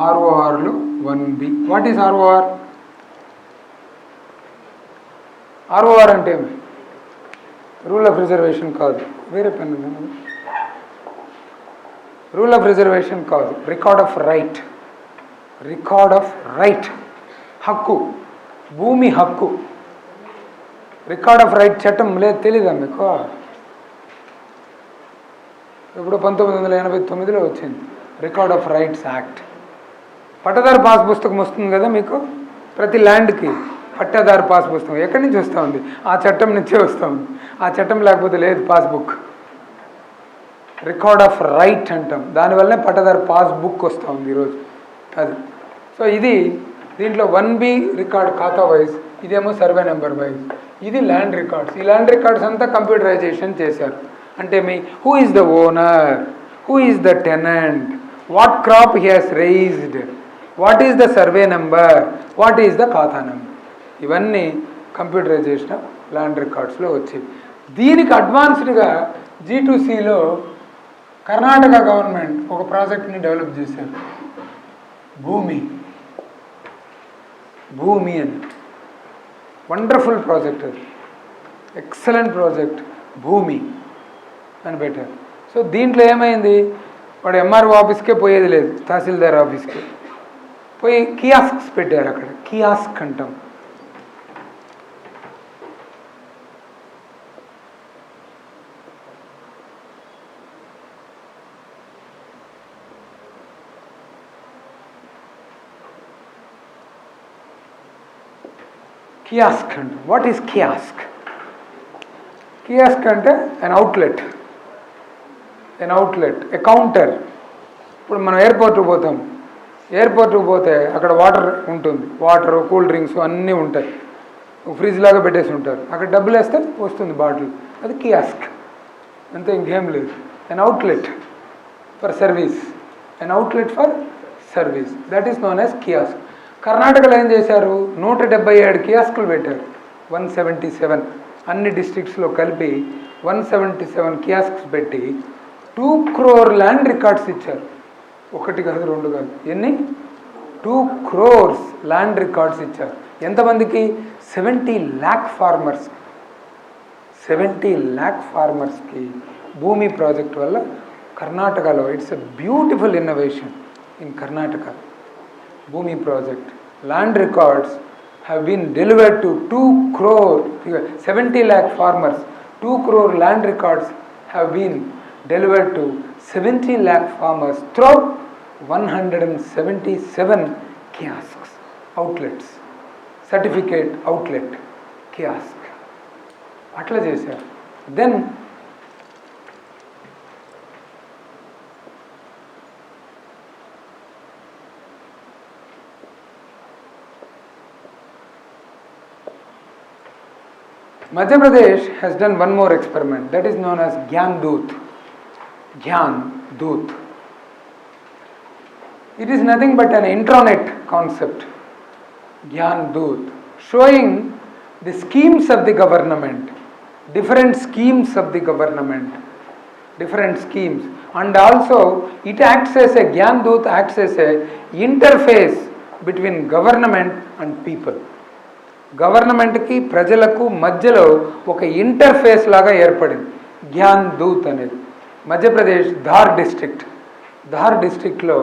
ఆర్ఓఆర్లో 1B. What is ROR? ROR అంటే రూల్ ఆఫ్ రిజర్వేషన్ కాదు, వేరే పని. రూల్ ఆఫ్ రిజర్వేషన్ కాదు, record of right. Record of right, హక్కు, భూమి హక్కు. రికార్డ్ ఆఫ్ రైట్ చట్టం లేదు, తెలీదా మీకు? ఇప్పుడు 1989లో వచ్చింది record of rights act. Pattadar pass పుస్తకం వస్తుంది కదా మీకు, ప్రతి ల్యాండ్కి పట్టాదారు పాస్ పుస్తకం ఎక్కడి నుంచి వస్తూ ఉంది? ఆ చట్టం నుంచే వస్తూ ఉంది. ఆ చట్టం లేకపోతే లేదు పాస్బుక్. రికార్డ్ ఆఫ్ రైట్ అంటాం, దానివల్లనే పట్టదారు పాస్బుక్ వస్తూ ఉంది ఈరోజు. అది. సో ఇది దీంట్లో 1B రికార్డ్ ఖాతా వైజ్, ఇదేమో సర్వే నెంబర్ వైజ్. ఇది ల్యాండ్ రికార్డ్స్. ఈ ల్యాండ్ రికార్డ్స్ అంతా కంప్యూటరైజేషన్ చేశారు. అంటే me who is the owner, who is the tenant, what crop he has raised, what is the survey number, what is the ఖాతా number, ఇవన్నీ computerisation land రికార్డ్స్లో వచ్చేవి. దీనికి అడ్వాన్స్డ్గా G2Cలో Karnataka government ఒక ప్రాజెక్ట్ని డెవలప్ చేశారు. భూమి భూమి అని. వండర్ఫుల్ ప్రాజెక్ట్ అది, ఎక్సలెంట్ ప్రాజెక్ట్ భూమి అని పెట్టారు. సో దీంట్లో ఏమైంది, వాడు ఎంఆర్ఓ ఆఫీస్కే పోయేది లేదు, తహసీల్దార్ ఆఫీస్కి పోయి కియాస్క్స్ పెట్టారు. అక్కడ కియాస్క్ అంటాం. కియాస్క్ అంటే వాట్ ఈస్ కియాస్క్? కియాస్క్ అంటే ఎన్ అవుట్లెట్, ఎ కౌంటర్. ఇప్పుడు మనం ఎయిర్పోర్ట్కి పోతాం, ఎయిర్పోర్ట్కి పోతే అక్కడ వాటర్ ఉంటుంది, వాటర్ కూల్ డ్రింక్స్ అన్నీ ఉంటాయి, ఫ్రిడ్జ్ లాగా పెట్టేసి ఉంటారు. అక్కడ డబ్బులు వేస్తే వస్తుంది బాటిల్, అది కియాస్క్ అంతే, ఇంకేం లేదు. An outlet for service, an outlet for service, that is known as kiosk. కర్ణాటకలో ఏం చేశారు, 177 కియాస్కులు పెట్టారు. 177 అన్ని డిస్ట్రిక్ట్స్లో కలిపి 177 కియాస్క్స్ పెట్టి 2 crore ల్యాండ్ రికార్డ్స్ ఇచ్చారు. ఒకటి కాదు, రెండు కాదు, ఎన్ని? 2 crores ల్యాండ్ రికార్డ్స్ ఇచ్చారు. ఎంతమందికి? 70 lakh ఫార్మర్స్. 70 lakh ఫార్మర్స్కి భూమి ప్రాజెక్ట్ వల్ల కర్ణాటకలో it's a beautiful innovation in Karnataka. Bhoomi project land records have been delivered to 2 crore, 70 lakh farmers. 2 crore land records have been delivered to 70 lakh farmers through 177 kiosks, outlets, certificate outlet kiosk. అట్లా చేశారు. Then Madhya Pradesh has done one more experiment, that is known as Gyan Doot. Gyan Doot. It is nothing but an intranet concept, Gyan Doot, showing the schemes of the government, different schemes of the government, different schemes, and also it acts as a Gyan Doot acts as a interface between government and people. గవర్నమెంట్కి ప్రజలకు మధ్యలో ఒక interface లాగా ఏర్పడింది జ్ఞాన్ దూత్ అనేది. మధ్యప్రదేశ్ ధార్ డిస్ట్రిక్ట్లో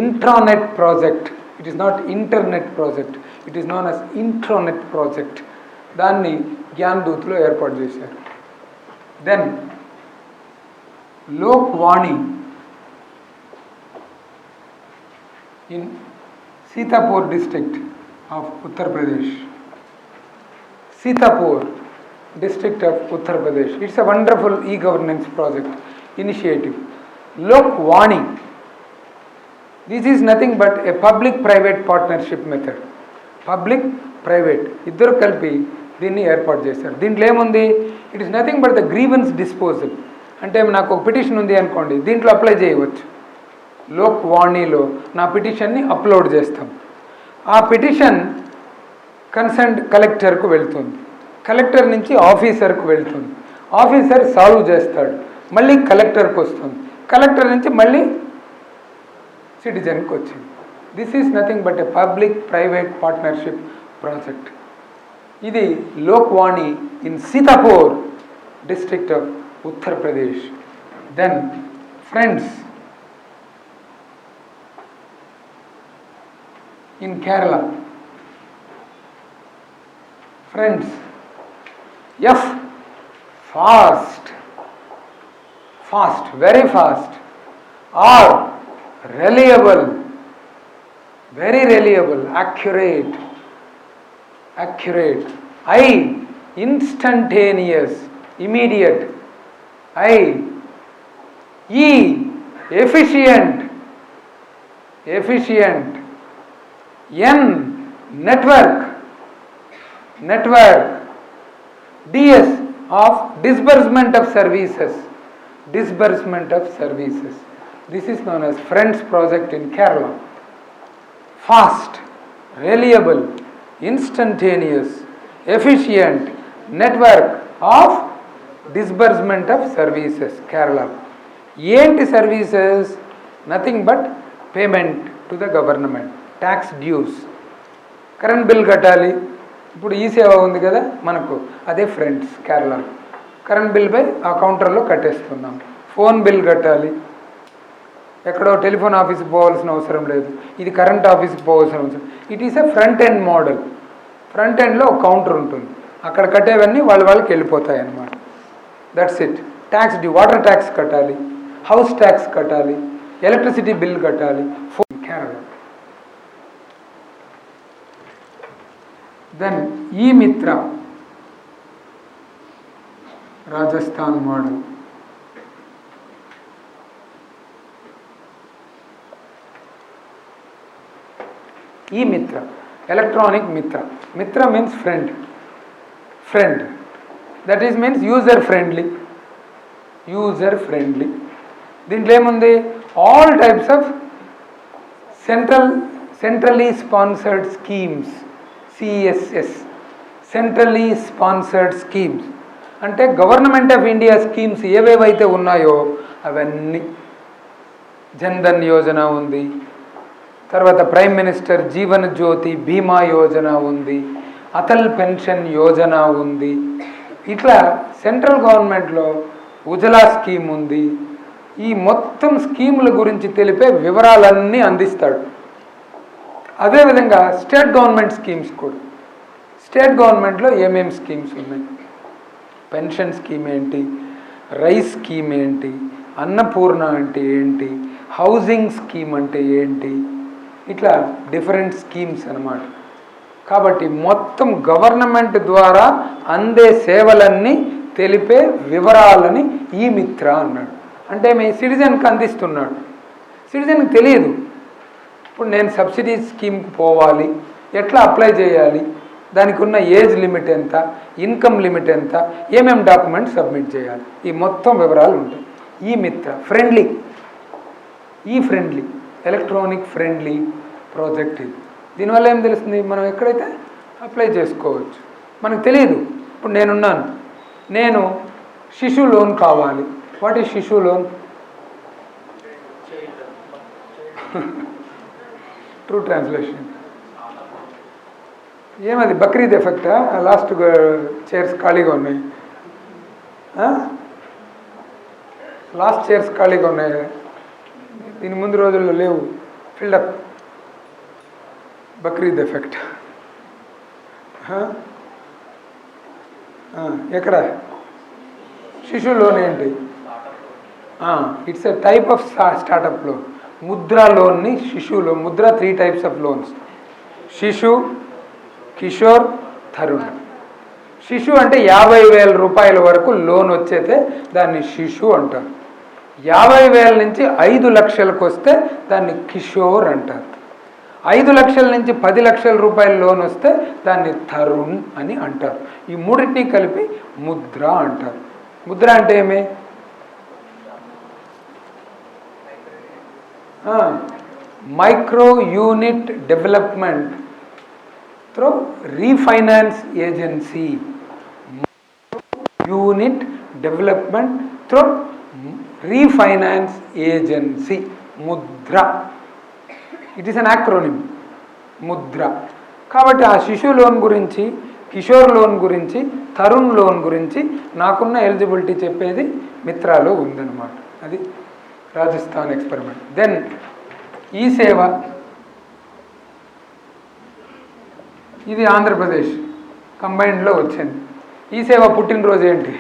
intranet project, it is not internet project, it is known as intranet project, దాన్ని జ్ఞాన్ దూత్లో ఏర్పాటు చేశారు. Then Lokvani in Sitapur district of Uttar Pradesh. Sitapur district of Uttar Pradesh. It's a wonderful e-governance project initiative. Lokwani. This is nothing but a public-private partnership method. Public, private. ఇద్దరు కలిపి దీన్ని ఏర్పాటు చేశారు. దీంట్లో ఏముంది? It is nothing but the grievance disposal. అంటే నాకు ఒక పిటిషన్ ఉంది అనుకోండి, దీంట్లో అప్లై చేయవచ్చు. లోక్వాణిలో నా పిటిషన్ని అప్లోడ్ చేస్తాం. ఆ పిటిషన్ కన్సర్న్డ్ కలెక్టర్కు వెళ్తుంది, కలెక్టర్ నుంచి ఆఫీసర్కు వెళ్తుంది, ఆఫీసర్ సాల్వ్ చేస్తాడు, మళ్ళీ కలెక్టర్కి వస్తుంది, కలెక్టర్ నుంచి మళ్ళీ సిటిజన్కి వచ్చింది. This is nothing but a public private partnership project. ఇది Lokvani in Sitapur district of Uttar Pradesh. Then friends in Kerala. Friends, F, fast, very fast. R, reliable, very reliable, accurate. I, instantaneous, immediate. E, efficient. N, network. DS, of disbursement of services. This is known as Friends project in Kerala. Fast, reliable, instantaneous, efficient, network of disbursement of services, Kerala. ఏంటి services? Nothing but payment to the government, tax dues. Current bill కట్టాలి. ఇప్పుడు ఈ సేవ ఉంది కదా మనకు, అదే friends Kerala. Current bill పై ఆ కౌంటర్లో కట్టేస్తున్నాం. ఫోన్ బిల్ కట్టాలి, ఎక్కడో టెలిఫోన్ ఆఫీస్కి పోవాల్సిన అవసరం లేదు, ఇది కరెంట్ ఆఫీస్కి పోవాల్సిన అవసరం. It is a front end model. Front ఎండ్లో ఒక కౌంటర్ ఉంటుంది, అక్కడ కట్టేవన్నీ వాళ్ళకి వెళ్ళిపోతాయి అన్నమాట. That's it. Tax due, water tax కట్టాలి, హౌస్ ట్యాక్స్ కట్టాలి, ఎలక్ట్రిసిటీ బిల్ కట్టాలి. ఫోన్ కేరళ. దెన్ ఈ మిత్ర రాజస్థాన్ మోడల్. ఈ మిత్ర ఎలక్ట్రానిక్ మిత్ర. మిత్ర means friend. Friend that is means user friendly. User friendly. దీంట్లో ఏముంది? All types of centrally sponsored schemes, CSS, centrally sponsored schemes అంటే గవర్నమెంట్ ఆఫ్ ఇండియా స్కీమ్స్ ఏవేవైతే ఉన్నాయో అవన్నీ. జన్ధన్ యోజన ఉంది, తర్వాత ప్రైమ్ మినిస్టర్ జీవన్ జ్యోతి బీమా యోజన ఉంది, అటల్ పెన్షన్ యోజన ఉంది. ఇట్లా సెంట్రల్ గవర్నమెంట్లో ఉజలా స్కీమ్ ఉంది. ఈ మొత్తం స్కీముల గురించి తెలిపే వివరాలన్నీ అందిస్తాడు. అదేవిధంగా స్టేట్ గవర్నమెంట్ స్కీమ్స్ కూడా. స్టేట్ గవర్నమెంట్లో ఏమేమి స్కీమ్స్ ఉన్నాయి, పెన్షన్ స్కీమ్ ఏంటి, రైస్ స్కీమ్ ఏంటి, అన్నపూర్ణ అంటే ఏంటి, హౌసింగ్ స్కీమ్ అంటే ఏంటి, ఇట్లా డిఫరెంట్ స్కీమ్స్ అన్నమాట. కాబట్టి మొత్తం గవర్నమెంట్ ద్వారా అందే సేవలన్నీ తెలిపే వివరాలని ఈ మిత్ర అన్నాడు. అంటే మీ సిటిజన్కి అందిస్తున్నాడు. సిటిజన్కి తెలియదు. ఇప్పుడు నేను సబ్సిడీ స్కీమ్కి పోవాలి, ఎట్లా అప్లై చేయాలి, దానికి ఉన్న ఏజ్ లిమిట్ ఎంత, ఇన్కమ్ లిమిట్ ఎంత, ఏమేమి డాక్యుమెంట్స్ సబ్మిట్ చేయాలి, ఈ మొత్తం వివరాలు ఉంటాయి. ఈ మిత్ర ఫ్రెండ్లీ. ఈ ఫ్రెండ్లీ ఎలక్ట్రానిక్ ఫ్రెండ్లీ ప్రాజెక్ట్ ఇది. దీనివల్ల ఏం తెలుస్తుంది, మనం ఎక్కడైతే అప్లై చేసుకోవచ్చు. మనకు తెలియదు. ఇప్పుడు నేనున్నాను, నేను శిశు లోన్ కావాలి. వాట్ ఈజ్ శిశు లోన్? ట్రూ ట్రాన్స్లేషన్ ఏమది? బక్రీద్ ఎఫెక్టా? లాస్ట్ చైర్స్ ఖాళీగా ఉన్నాయి. లాస్ట్ చైర్స్ ఖాళీగా ఉన్నాయి, దీని ముందు రోజుల్లో లేవు. ఫిల్డప్. బక్రీద్ ఎఫెక్ట్ ఎక్కడ? శిశు లోన్ ఏంటి? It's a type of startup loan. Mudra లోన్ని శిశువులో. ముద్ర 3 types ఆఫ్ లోన్స్: శిశు, కిషోర్, తరుణ్. శిశు అంటే 50,000 రూపాయల వరకు లోన్ వచ్చేతే దాన్ని శిశు అంటారు. 50,000 నుంచి 5 లక్షలకు వస్తే దాన్ని కిషోర్ అంటారు. 5 లక్షల నుంచి 10 లక్షల రూపాయల లోన్ వస్తే దాన్ని తరుణ్ అని అంటారు. ఈ మూడింటిని కలిపి ముద్ర అంటారు. ముద్ర అంటే ఏమి? Micro unit development through refinance agency. Unit development through refinance agency. Mudra. It is an acronym, Mudra. కాబట్టి ఆ శిశు లోన్ గురించి, కిషోర్ లోన్ గురించి, తరుణ్ లోన్ గురించి నాకున్న ఎలిజిబిలిటీ చెప్పేది మిత్రాలో ఉందన్నమాట. అది రాజస్థాన్ ఎక్స్పెరిమెంట్. దెన్ ఈ సేవ, ఇది ఆంధ్రప్రదేశ్ కంబైన్డ్లో వచ్చింది. ఈ సేవ పుట్టినరోజు ఏంటి?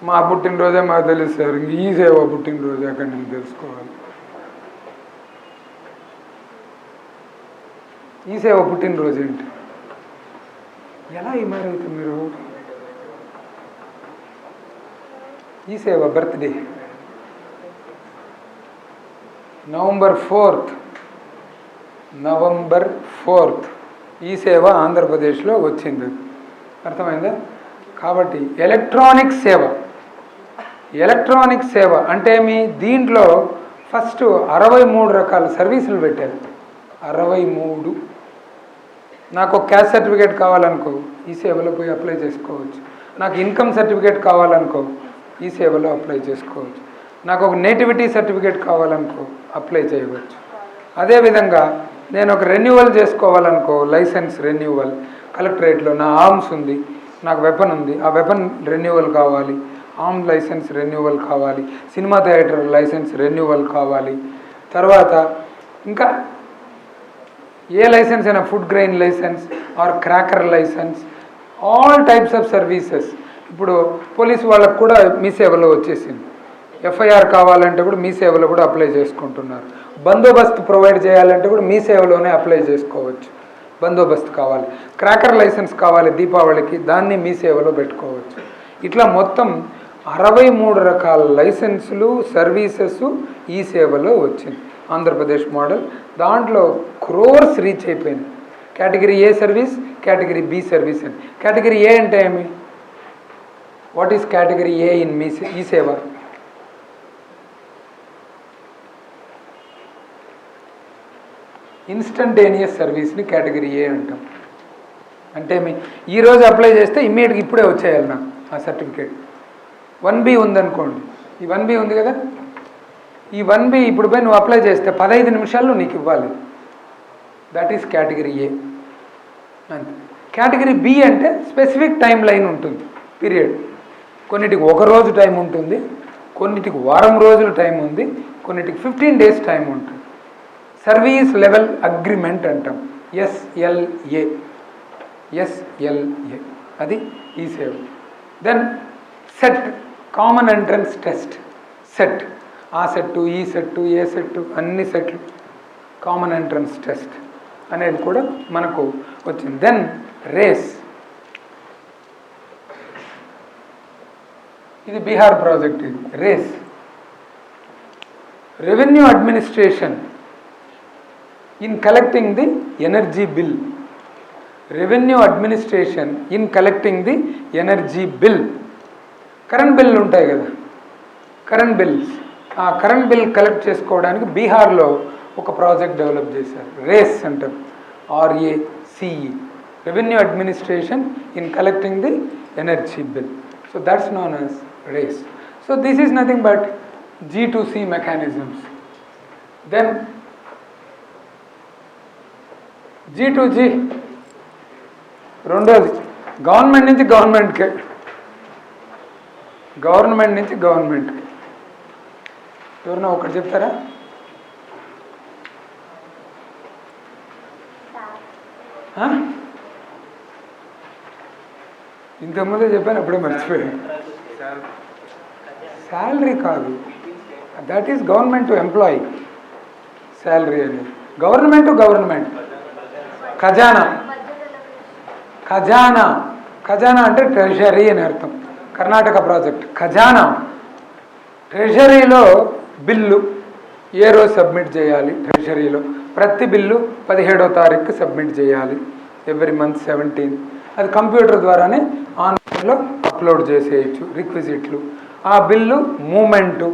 మా పుట్టినరోజే మాకు తెలుసు సార్, ఇంక ఈ సేవ పుట్టినరోజు అక్కడ నేను తెలుసుకోవాలి. ఈ సేవ పుట్టినరోజు ఏంటి? ఎలా ఇమారైతే మీరు? ఈ సేవ birthday November 4th. November 4th ఈ సేవ ఆంధ్రప్రదేశ్లో వచ్చింది. అర్థమైందా? కాబట్టి ఎలక్ట్రానిక్ సేవ. ఎలక్ట్రానిక్ సేవ అంటే మీ దీంట్లో ఫస్ట్ 63 రకాల సర్వీసులు పెట్టారు. 63. నాకు ఒక క్యాస్ట్ సర్టిఫికేట్ కావాలనుకో, ఈ సేవలో పోయి అప్లై చేసుకోవచ్చు. నాకు ఇన్కమ్ సర్టిఫికేట్ కావాలనుకో, ఈ సేవలో అప్లై చేసుకోవచ్చు. నాకు ఒక నేటివిటీ సర్టిఫికేట్ కావాలనుకో, అప్లై చేయవచ్చు. అదేవిధంగా నేను ఒక రెన్యువల్ చేసుకోవాలనుకో, లైసెన్స్ రెన్యువల్, కలెక్టరేట్లో నా ఆర్మ్స్ ఉంది, నాకు వెపన్ ఉంది, ఆ వెపన్ రెన్యువల్ కావాలి, ఆర్మ్ లైసెన్స్ రెన్యువల్ కావాలి, సినిమా థియేటర్ లైసెన్స్ రెన్యువల్ కావాలి, తర్వాత ఇంకా ఏ లైసెన్స్ అయినా, food grain licence or cracker licence, all types of services. ఇప్పుడు పోలీసు వాళ్ళకు కూడా మీ సేవలో వచ్చేసింది. ఎఫ్ఐఆర్ కావాలంటే కూడా మీ సేవలో కూడా అప్లై చేసుకుంటున్నారు. బందోబస్తు ప్రొవైడ్ చేయాలంటే కూడా మీ సేవలోనే అప్లై చేసుకోవచ్చు. బందోబస్తు కావాలి, క్రాకర్ లైసెన్స్ కావాలి దీపావళికి, దాన్ని మీ సేవలో పెట్టుకోవచ్చు. ఇట్లా మొత్తం 63 రకాల లైసెన్సులు, సర్వీసెస్ ఈ సేవలో వచ్చింది. ఆంధ్రప్రదేశ్ మోడల్ దాంట్లో క్రోర్స్ రీచ్ అయిపోయింది. Category A service, category B service అని. కేటగిరీ ఏ అంటే ఏమి? What is category A in ఈ సేవ? ఇన్స్టంటేనియస్ సర్వీస్ని కేటగిరీ ఏ అంటాం. అంటే ఈరోజు అప్లై చేస్తే ఇమ్మీడియట్గా ఇప్పుడే వచ్చేయాలి నాకు ఆ సర్టిఫికేట్. 1B ఉందనుకోండి, ఈ 1B ఉంది కదా, ఈ 1B ఇప్పుడు పోయి నువ్వు అప్లై చేస్తే 15 నిమిషాల్లో నీకు ఇవ్వాలి. దట్ ఈస్ కేటగిరీ ఏ అంతే. కేటగిరీ బి అంటే స్పెసిఫిక్ టైం లైన్ ఉంటుంది, పీరియడ్. కొన్నిటికి 1 రోజు టైం ఉంటుంది, కొన్నిటికి వారం రోజులు టైం ఉంది, కొన్నిటికి 15 డేస్ టైం ఉంటుంది. సర్వీస్ లెవెల్ అగ్రిమెంట్ అంటాం, SLA. అది eSeva. Then SET, common entrance test, SET. ఆ సెట్టు, ఈ సెట్టు, ఏ సెట్టు, అన్ని సెట్లు, కామన్ ఎంట్రన్స్ టెస్ట్ అనేది కూడా మనకు వచ్చింది. దెన్ రేస్, ఇది బీహార్ ప్రాజెక్ట్. ఇది RACE. Revenue administration in collecting the energy bill. Revenue administration in collecting the energy bill. Current bill ఉంటాయి కదా, కరెంట్ బిల్స్, ఆ కరెంట్ బిల్ కలెక్ట్ చేసుకోవడానికి బీహార్లో ఒక ప్రాజెక్ట్ డెవలప్ చేశారు. రేస్ అంటారు, RACE, revenue administration in collecting the energy bill. So that's known as RACE. So this is nothing but G2C mechanisms. Then G2G రెండోది government నుంచి గవర్నమెంట్కే, government నుంచి గవర్నమెంట్కి. ఎవరన్నా ఒకటి చెప్తారా? ఇంతకుముందే చెప్పాను, అప్పుడే మర్చిపోయాను. శాలరీ కాదు, that is government to employee. Salary అనేది గవర్నమెంట్ టు గవర్నమెంట్. ఖజానా, ఖజానా, ఖజానా అంటే ట్రెజరీ అని అర్థం. కర్ణాటక ప్రాజెక్ట్ ఖజానా. ట్రెజరీలో బిల్లు ఏ రోజు సబ్మిట్ చేయాలి? ట్రెజరీలో ప్రతి బిల్లు 17వ తారీఖు సబ్మిట్ చేయాలి, ఎవ్రీ మంత్ 17. అది కంప్యూటర్ ద్వారానే ఆన్లైన్లో అప్లోడ్ చేసేయచ్చు రిక్విజిట్లు. ఆ బిల్లు మూమెంటు,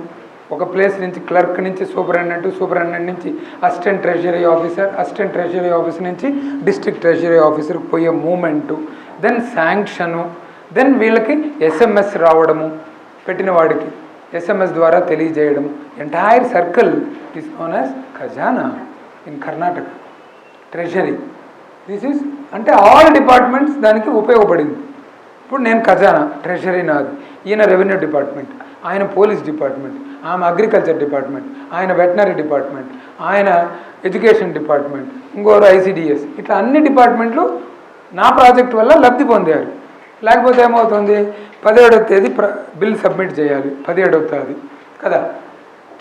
ఒక ప్లేస్ నుంచి క్లర్క్ నుంచి సూపరింటెండెంట్, సూపరింటెండెంట్ నుంచి assistant treasury officer, assistant treasury officer నుంచి డిస్ట్రిక్ట్ ట్రెజరీ ఆఫీసర్కి పోయే మూమెంటు. Then sanction. దెన్ వీళ్ళకి SMS రావడము, పెట్టిన వాడికి SMS ద్వారా తెలియజేయడము. Entire circle is known as Khajana in Karnataka. Treasury this is అంటే ఆల్ డిపార్ట్మెంట్స్ దానికి ఉపయోగపడింది. ఇప్పుడు నేను ఖజానా, ట్రెజరీ నాది, ఈయన రెవెన్యూ డిపార్ట్మెంట్, ఆయన పోలీస్ డిపార్ట్మెంట్, ఆమె అగ్రికల్చర్ డిపార్ట్మెంట్, ఆయన వెటనరీ డిపార్ట్మెంట్, ఆయన ఎడ్యుకేషన్ డిపార్ట్మెంట్, ఇంకోరు ICDS. ఇట్లా అన్ని డిపార్ట్మెంట్లు నా ప్రాజెక్ట్ వల్ల లబ్ధి పొందారు. లేకపోతే ఏమవుతుంది, 17వ తేదీ బిల్ సబ్మిట్ చేయాలి, 17వ తేదీ కదా,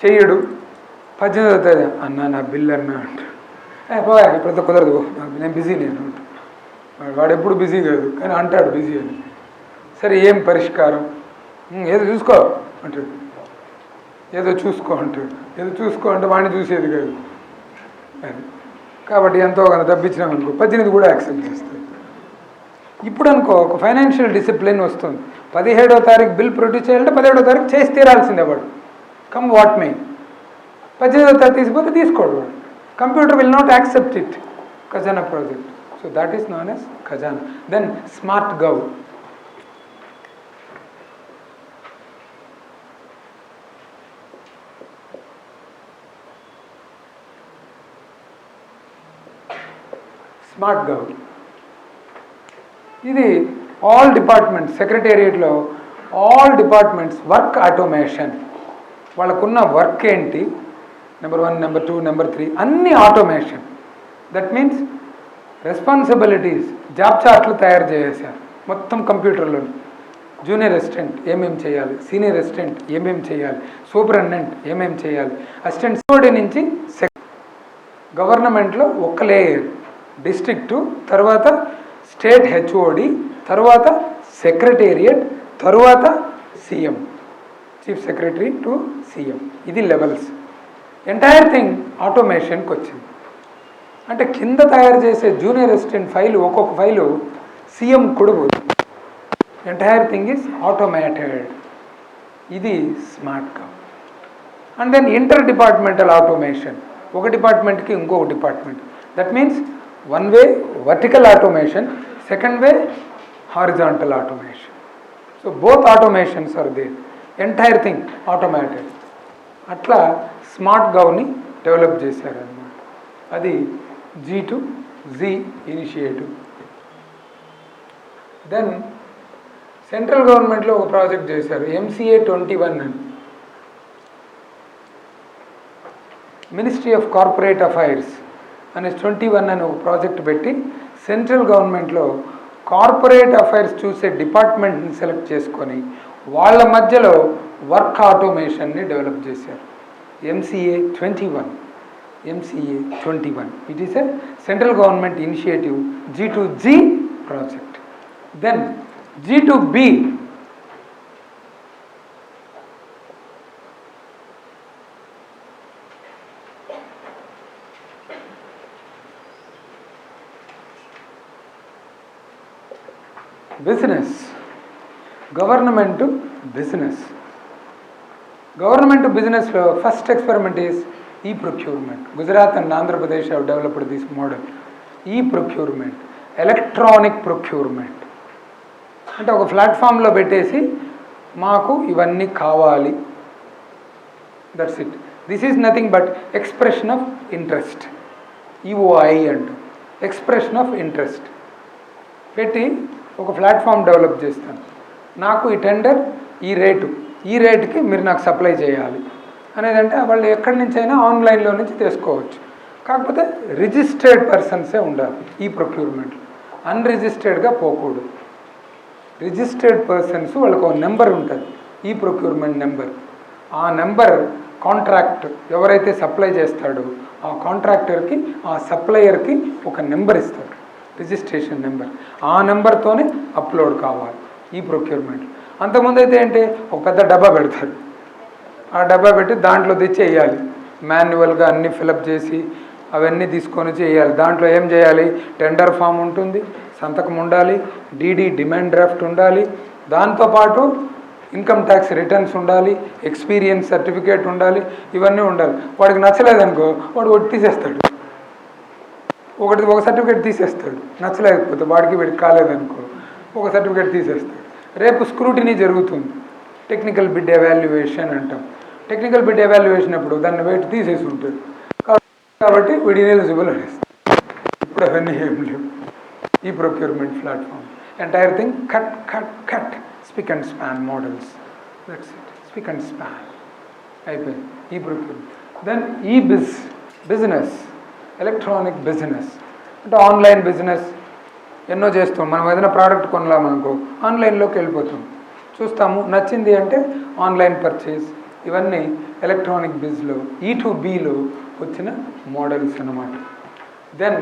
చెయ్యడు. 18వ తేదీ అన్నా నా బిల్ అన్నా అంటాడు. ఇప్పుడు కుదరదు, నేను బిజీ, నేను వాడు ఎప్పుడు బిజీ కాదు కానీ అంటాడు బిజీ అని. సరే ఏం పరిష్కారం? ఏదో చూసుకో అంటాడు, ఏదో చూసుకో అంటాడు. ఏదో చూసుకో అంటే వాడిని చూసేది కాదు అది. కాబట్టి ఎంతో కొంత తప్పించినాం అనుకో 18 కూడా యాక్సెప్ట్ చేస్తాడు. ఇప్పుడు అనుకో ఒక ఫైనాన్షియల్ డిసిప్లిన్ వస్తుంది. 17వ తారీఖు బిల్ ప్రొడ్యూస్ చేయాలంటే 17వ తారీఖు చేసి తీరాల్సిందే వాడు, కమ్ వాట్ మే. 18వ తారీఖు తీసిపోతే తీసుకోడు వాడు. Computer will not accept it. Khajana project. So that is known as Khajana. Then smart gov. Smart gov. ఇది ఆల్ డిపార్ట్మెంట్స్, సెక్రటేరియట్లో ఆల్ డిపార్ట్మెంట్స్ వర్క్ ఆటోమేషన్. వాళ్ళకున్న వర్క్ ఏంటి, నెంబర్ 1, నెంబర్ 2, నెంబర్ 3 అన్నీ automation. That means responsibilities, job చార్ట్లు తయారు చేసేసారు మొత్తం కంప్యూటర్లో. జూనియర్ అసిస్టెంట్ ఏమేమి చేయాలి, సీనియర్ అసిస్టెంట్ ఏమేమి చేయాలి, సూపరింటెండెంట్ ఏమేమి చేయాలి, అసిస్టెంట్ హెచ్ఓడి నుంచి గవర్నమెంట్లో ఒక లేయర్ డిస్ట్రిక్టు, తర్వాత స్టేట్ హెచ్ఓడి, తర్వాత సెక్రటేరియట్, తర్వాత CM, chief secretary to CM. ఇది లెవెల్స్. ఎంటైర్ థింగ్ ఆటోమేషన్కి వచ్చింది. అంటే కింద తయారు చేసే జూనియర్ అసిస్టెంట్ ఫైలు, ఒక్కొక్క ఫైలు సీఎం కొడుకు. Entire thing is automated. ఇది smart gov. And then inter departmental automation, ఒక డిపార్ట్మెంట్కి ఇంకొక department. That means one way vertical automation, second way horizontal automation. So both automations are there. Entire thing automated. అట్లా smart గవ్ని develop చేశారన్నమాట. అది G2Z initiative. Then central గవర్నమెంట్లో ఒక project చేశారు, MCA 21 అని. మినిస్ట్రీ ఆఫ్ కార్పొరేట్ అఫైర్స్ అనే 21 అని ఒక ప్రాజెక్ట్ పెట్టి సెంట్రల్ గవర్నమెంట్లో కార్పొరేట్ అఫైర్స్ చూసే డిపార్ట్మెంట్ని సెలెక్ట్ చేసుకొని వాళ్ళ మధ్యలో వర్క్ ఆటోమేషన్ని డెవలప్ చేశారు. MCA 21. MCA 21. It is a central government initiative, G2Z project. Then G2B. Business. Government to business. Government to business first experiment is e-procurement. Gujarat and Andhra Pradesh have developed this model. E-procurement, electronic procurement. అంటే ఒక ప్లాట్ఫామ్లో పెట్టేసి మాకు ఇవన్నీ కావాలి, that's it. This is nothing but expression of interest, EOI అంటూ expression of interest పెట్టి ఒక ప్లాట్ఫామ్ డెవలప్ చేస్తాను. నాకు ఈ టెండర్ ఈ రేటుకి మీరు నాకు సప్లై చేయాలి అనేదంటే వాళ్ళు ఎక్కడి నుంచి అయినా ఆన్లైన్లో నుంచి తీసుకోవచ్చు. కాకపోతే రిజిస్టర్డ్ పర్సన్సే ఉండాలి ఈ ప్రొక్యూర్మెంట్లో, అన్రిజిస్టర్డ్గా పోకూడదు. రిజిస్టర్డ్ పర్సన్స్ వాళ్ళకు ఒక నెంబర్ ఉంటుంది, ఈ ప్రొక్యూర్మెంట్ నెంబర్. ఆ నెంబర్ కాంట్రాక్ట్ ఎవరైతే సప్లై చేస్తాడో ఆ కాంట్రాక్టర్కి, ఆ సప్లయర్కి ఒక నెంబర్ ఇస్తాడు, రిజిస్ట్రేషన్ నెంబర్. ఆ నెంబర్తోనే అప్లోడ్ కావాలి ఈ ప్రొక్యూర్మెంట్. అంతకుముందు అయితే ఏంటి, ఒక పెద్ద డబ్బా పెడతారు, ఆ డబ్బా పెట్టి దాంట్లో తెచ్చి వేయాలి, మాన్యువల్గా అన్నీ ఫిలప్ చేసి అవన్నీ తీసుకొని చేయాలి. దాంట్లో ఏం చేయాలి, టెండర్ ఫామ్ ఉంటుంది, సంతకం ఉండాలి, DD డిమాండ్ డ్రాఫ్ట్ ఉండాలి, దాంతోపాటు ఇన్కమ్ ట్యాక్స్ రిటర్న్స్ ఉండాలి, ఎక్స్పీరియన్స్ సర్టిఫికేట్ ఉండాలి, ఇవన్నీ ఉండాలి. వాడికి నచ్చలేదనుకో వాడు ఒకటి తీసేస్తాడు, ఒక సర్టిఫికేట్ తీసేస్తాడు. నచ్చలేకపోతే వీడికి కాలేదనుకో ఒక సర్టిఫికేట్ తీసేస్తాడు. రేపు స్క్రూటినీ జరుగుతుంది, టెక్నికల్ బిడ్ ఎవాల్యుయేషన్ అంటాం. టెక్నికల్ బిడ్ ఎవాల్యుయేషన్ అప్పుడు దాన్ని వెయిట్ తీసేసి ఉంటుంది కాబట్టి వీడి ఎలిజిబుల్ అనేస్తాం. ఇప్పుడు అవన్నీ ఏం లేవు. ఈ procurement platform entire thing cut spick and span models, that's it. Spick and span అయిపోయింది ఈ procurement. Then business, electronic business అంటే ఆన్లైన్ బిజినెస్ ఎన్నో చేస్తాం. మనం ఏదైనా ప్రోడక్ట్ కొనలామనుకో ఆన్లైన్లోకి వెళ్ళిపోతాం, చూస్తాము, నచ్చింది అంటే ఆన్లైన్ పర్చేస్. ఇవన్నీ ఎలక్ట్రానిక్ బిజ్లో E2Bలో వచ్చిన మోడల్స్ అన్నమాట. Then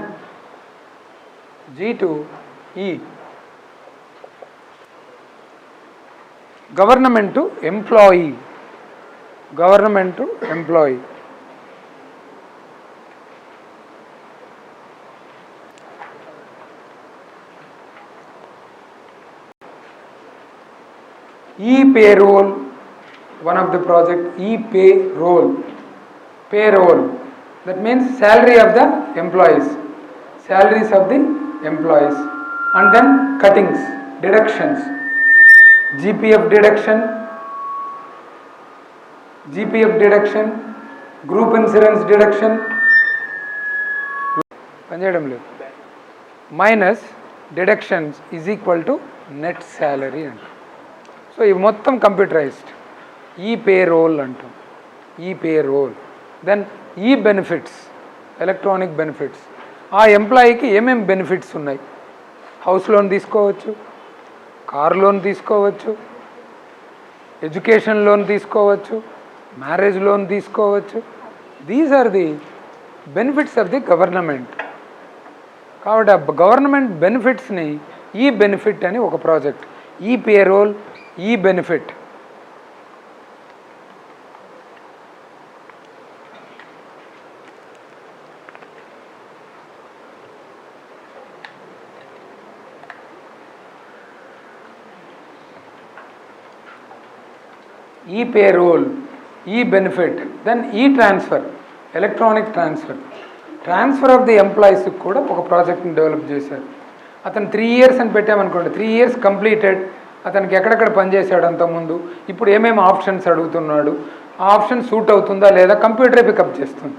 G2E government employee. E-payroll, one of the project, E-payroll. Payroll, that means salary of the employees, salaries of the employees. And then cuttings, deductions, GPF deduction, group insurance deduction. పనిచేయడం లేదు. Minus deductions is equal to net salary అంటాం. So ఇవి మొత్తం కంప్యూటరైజ్డ్. E payroll అంటాం, e payroll. Then e benefits, electronic benefits. ఆ ఎంప్లాయీకి ఏమేమి బెనిఫిట్స్ ఉన్నాయి? హౌస్ లోన్ తీసుకోవచ్చు, కార్ లోన్ తీసుకోవచ్చు, ఎడ్యుకేషన్ లోన్ తీసుకోవచ్చు, మ్యారేజ్ లోన్ తీసుకోవచ్చు. These are the benefits of the government. కాబట్టి ఆ గవర్నమెంట్ బెనిఫిట్స్ని ఈ బెనిఫిట్ అని ఒక ప్రాజెక్ట్, ఈ పే రోల్, ఈ బెనిఫిట్. ఈ పే రోల్, ఈ బెనిఫిట్, దెన్ ఈ transfer, electronic transfer. Transfer of the ఎంప్లాయీస్కి కూడా ఒక ప్రాజెక్ట్ని డెవలప్ చేశారు. అతను 3 years అని పెట్టామనుకోండి, 3 years కంప్లీటెడ్. అతనికి ఎక్కడెక్కడ పనిచేశాడు అంతకుముందు, ఇప్పుడు ఏమేమి ఆప్షన్స్ అడుగుతున్నాడు, ఆ ఆప్షన్ సూట్ అవుతుందా లేదా కంప్యూటరే పికప్ చేస్తుంది.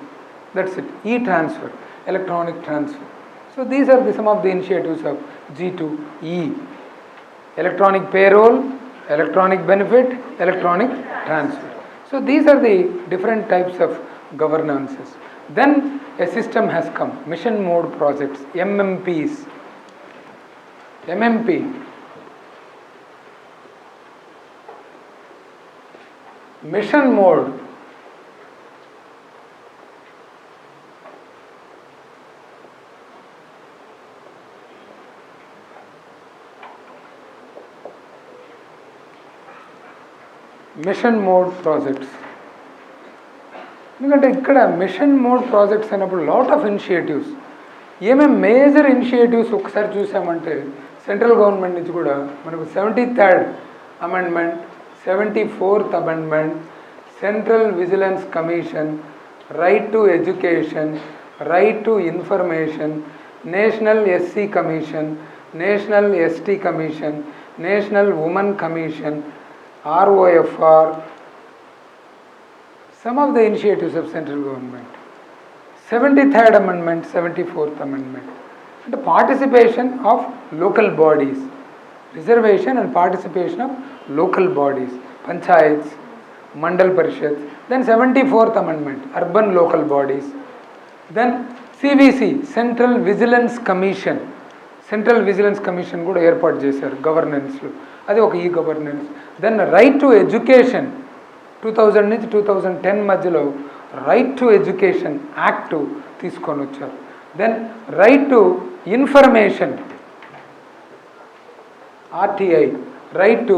That's it. ఈ transfer, electronic transfer. So these are the some of the initiatives of G2E. Electronic payroll, electronic benefit, electronic transfer. So these are the different types of governances. Then a system has come, mission mode projects, MMPs. MMP, mission mode. Machine mode projects. ఎందుకంటే ఇక్కడ machine mode projects అయినప్పుడు lot of initiatives. ఏమేమి major initiatives ఒకసారి చూసామంటే central government నుంచి కూడా మనకు 73rd amendment, 74th amendment, central vigilance commission, right to education, right to information, national SC commission, national ST commission, national women commission, ROFR, some of the initiatives of central government. 73rd amendment, 74th amendment. The participation of local bodies, reservation and participation of local bodies, panchayats, mandal parishads. Then 74th amendment, urban local bodies. Then CVC, Central Vigilance Commission. Central vigilance commission కూడా ఏర్పాటు చేశారు గవర్నెన్స్లో, అది ఒక e governance. Then right to education, 2000 నుంచి 2010 మధ్యలో right to education act తీసుకొని వచ్చారు. Then right to information, RTI, right to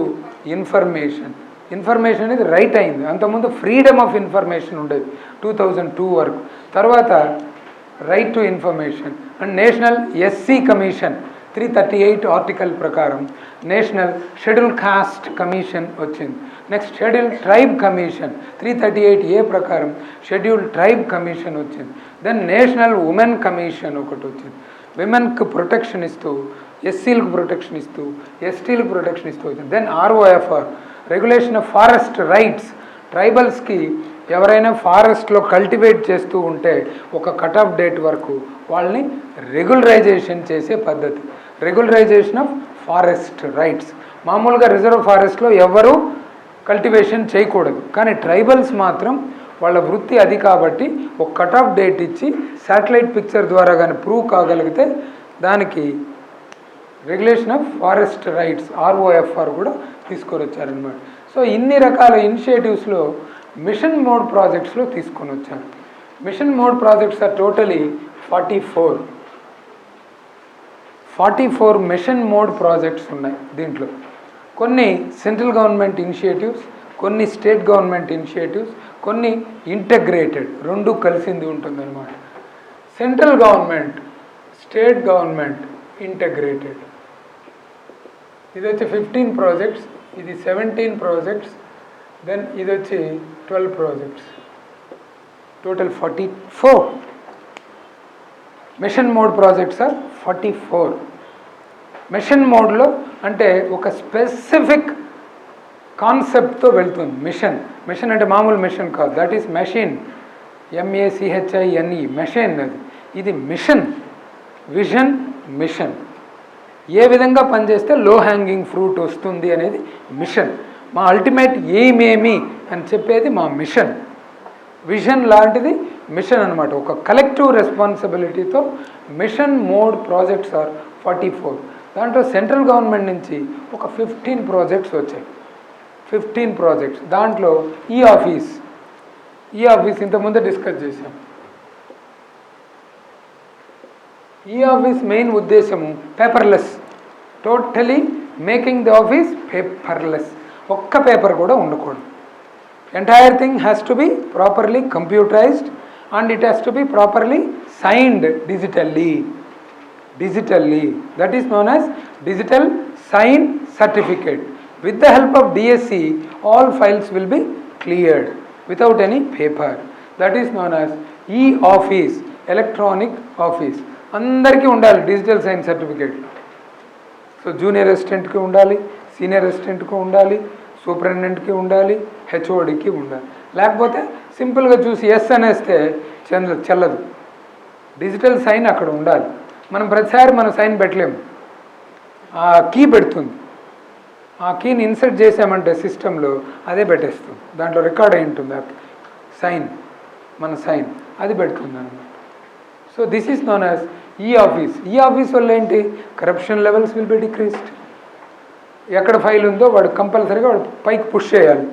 information. Information అనేది రైట్ అయింది, అంతకుముందు ఫ్రీడమ్ ఆఫ్ ఇన్ఫర్మేషన్ ఉండేది 2002 వరకు. తర్వాత right to information. And national SC commission 338 article ప్రకారం నేషనల్ షెడ్యూల్ కాస్ట్ కమిషన్ వచ్చింది. Next scheduled tribe commission 338A ప్రకారం షెడ్యూల్ ట్రైబ్ కమిషన్ వచ్చింది. దెన్ నేషనల్ ఉమెన్ కమిషన్ ఒకటి వచ్చింది, విమెన్కి ప్రొటెక్షన్ ఇస్తూ, ఎస్సీలకు ప్రొటెక్షన్ ఇస్తూ, ఎస్టీలకు ప్రొటెక్షన్ ఇస్తూ వచ్చింది. Then ROFR, regulation of forest rights. ట్రైబల్స్కి ఎవరైనా ఫారెస్ట్లో కల్టివేట్ చేస్తూ ఉంటే ఒక కట్ ఆఫ్ డేట్ వరకు వాళ్ళని రెగ్యులరైజేషన్ చేసే పద్ధతి, రెగ్యులరైజేషన్ ఆఫ్ ఫారెస్ట్ రైట్స్. మామూలుగా రిజర్వ్ ఫారెస్ట్లో ఎవరు కల్టివేషన్ చేయకూడదు, కానీ ట్రైబల్స్ మాత్రం వాళ్ళ వృత్తి అది కాబట్టి ఒక కట్ ఆఫ్ డేట్ ఇచ్చి శాటిలైట్ పిక్చర్ ద్వారా కానీ ప్రూవ్ కాగలిగితే దానికి regulation of forest rights, ROFR కూడా తీసుకొని వచ్చారనమాట. సో ఇన్ని రకాల ఇనిషియేటివ్స్లో మిషన్ మోడ్ ప్రాజెక్ట్స్లో తీసుకొని వచ్చారు. Mission mode projects are totally 44 mission mode projects ఉన్నాయి దీంట్లో. కొన్ని సెంట్రల్ గవర్నమెంట్ ఇనిషియేటివ్స్, కొన్ని స్టేట్ గవర్నమెంట్ ఇనిషియేటివ్స్, కొన్ని ఇంటగ్రేటెడ్, రెండు కలిసింది ఉంటుందన్నమాట. Central government, state government, integrated. ఇది వచ్చి 15 ప్రాజెక్ట్స్, ఇది 17 ప్రాజెక్ట్స్, దెన్ ఇది వచ్చి 12 projects, total 44. Mission mode projects are 44. Mission మోడ్లో అంటే ఒక స్పెసిఫిక్ కాన్సెప్ట్తో వెళ్తుంది మిషన్. మిషన్ అంటే మామూలు మిషన్ కాదు, that is machine, MACHINE, machine. అది ఇది మిషన్, విజన్, మిషన్. ఏ విధంగా పనిచేస్తే లో హ్యాంగింగ్ ఫ్రూట్ వస్తుంది అనేది మిషన్. మా అల్టిమేట్ ఎయిమ్ ఏమి అని చెప్పేది మా మిషన్. విజన్ లాంటిది మిషన్ అనమాట. ఒక కలెక్టివ్ రెస్పాన్సిబిలిటీతో మిషన్ మోడ్ ప్రాజెక్ట్స్ ఆర్ 44. దాంట్లో సెంట్రల్ గవర్నమెంట్ నుంచి ఒక 15 ప్రాజెక్ట్స్ వచ్చాయి. 15 ప్రాజెక్ట్స్. దాంట్లో ఈ ఆఫీస్ ఇంతకుముందే డిస్కస్ చేశాం. ఈ ఆఫీస్ మెయిన్ ఉద్దేశము paperless, totally making the office paperless. ఒక్క పేపర్ కూడా ఉండకూడదు. Entire thing has to be properly computerized and it has to be properly signed digitally. That is known as digital sign certificate. With the help of DSC, all files will be cleared without any paper. That is known as e-office, electronic office. అందరికీ ఉండాలి digital sign certificate. So junior అసిస్టెంట్కి ఉండాలి, senior అసిస్టెంట్కి ఉండాలి, సూపరింటెండెంట్కి ఉండాలి, హెచ్ఓడికి ఉండాలి. లేకపోతే సింపుల్గా చూసి ఎస్ అనేస్తే చెల్లదు. డిజిటల్ సైన్ అక్కడ ఉండాలి. మనం ప్రతిసారి మనం సైన్ పెట్టలేము, ఆ కీ పెడుతుంది. ఆ కీని ఇన్సర్ట్ చేసామంటే సిస్టంలో అదే పెట్టేస్తుంది. దాంట్లో రికార్డ్ అయి ఉంటుంది ఆ సైన్, మన సైన్ అది పెడుతుంది అనమాట. So this is known as ఈ ఆఫీస్ వల్ల ఏంటి, corruption levels will be decreased. ఎక్కడ ఫైల్ ఉందో వాడు కంపల్సరీగా వాడు పైకి పుష్ చేయాలి,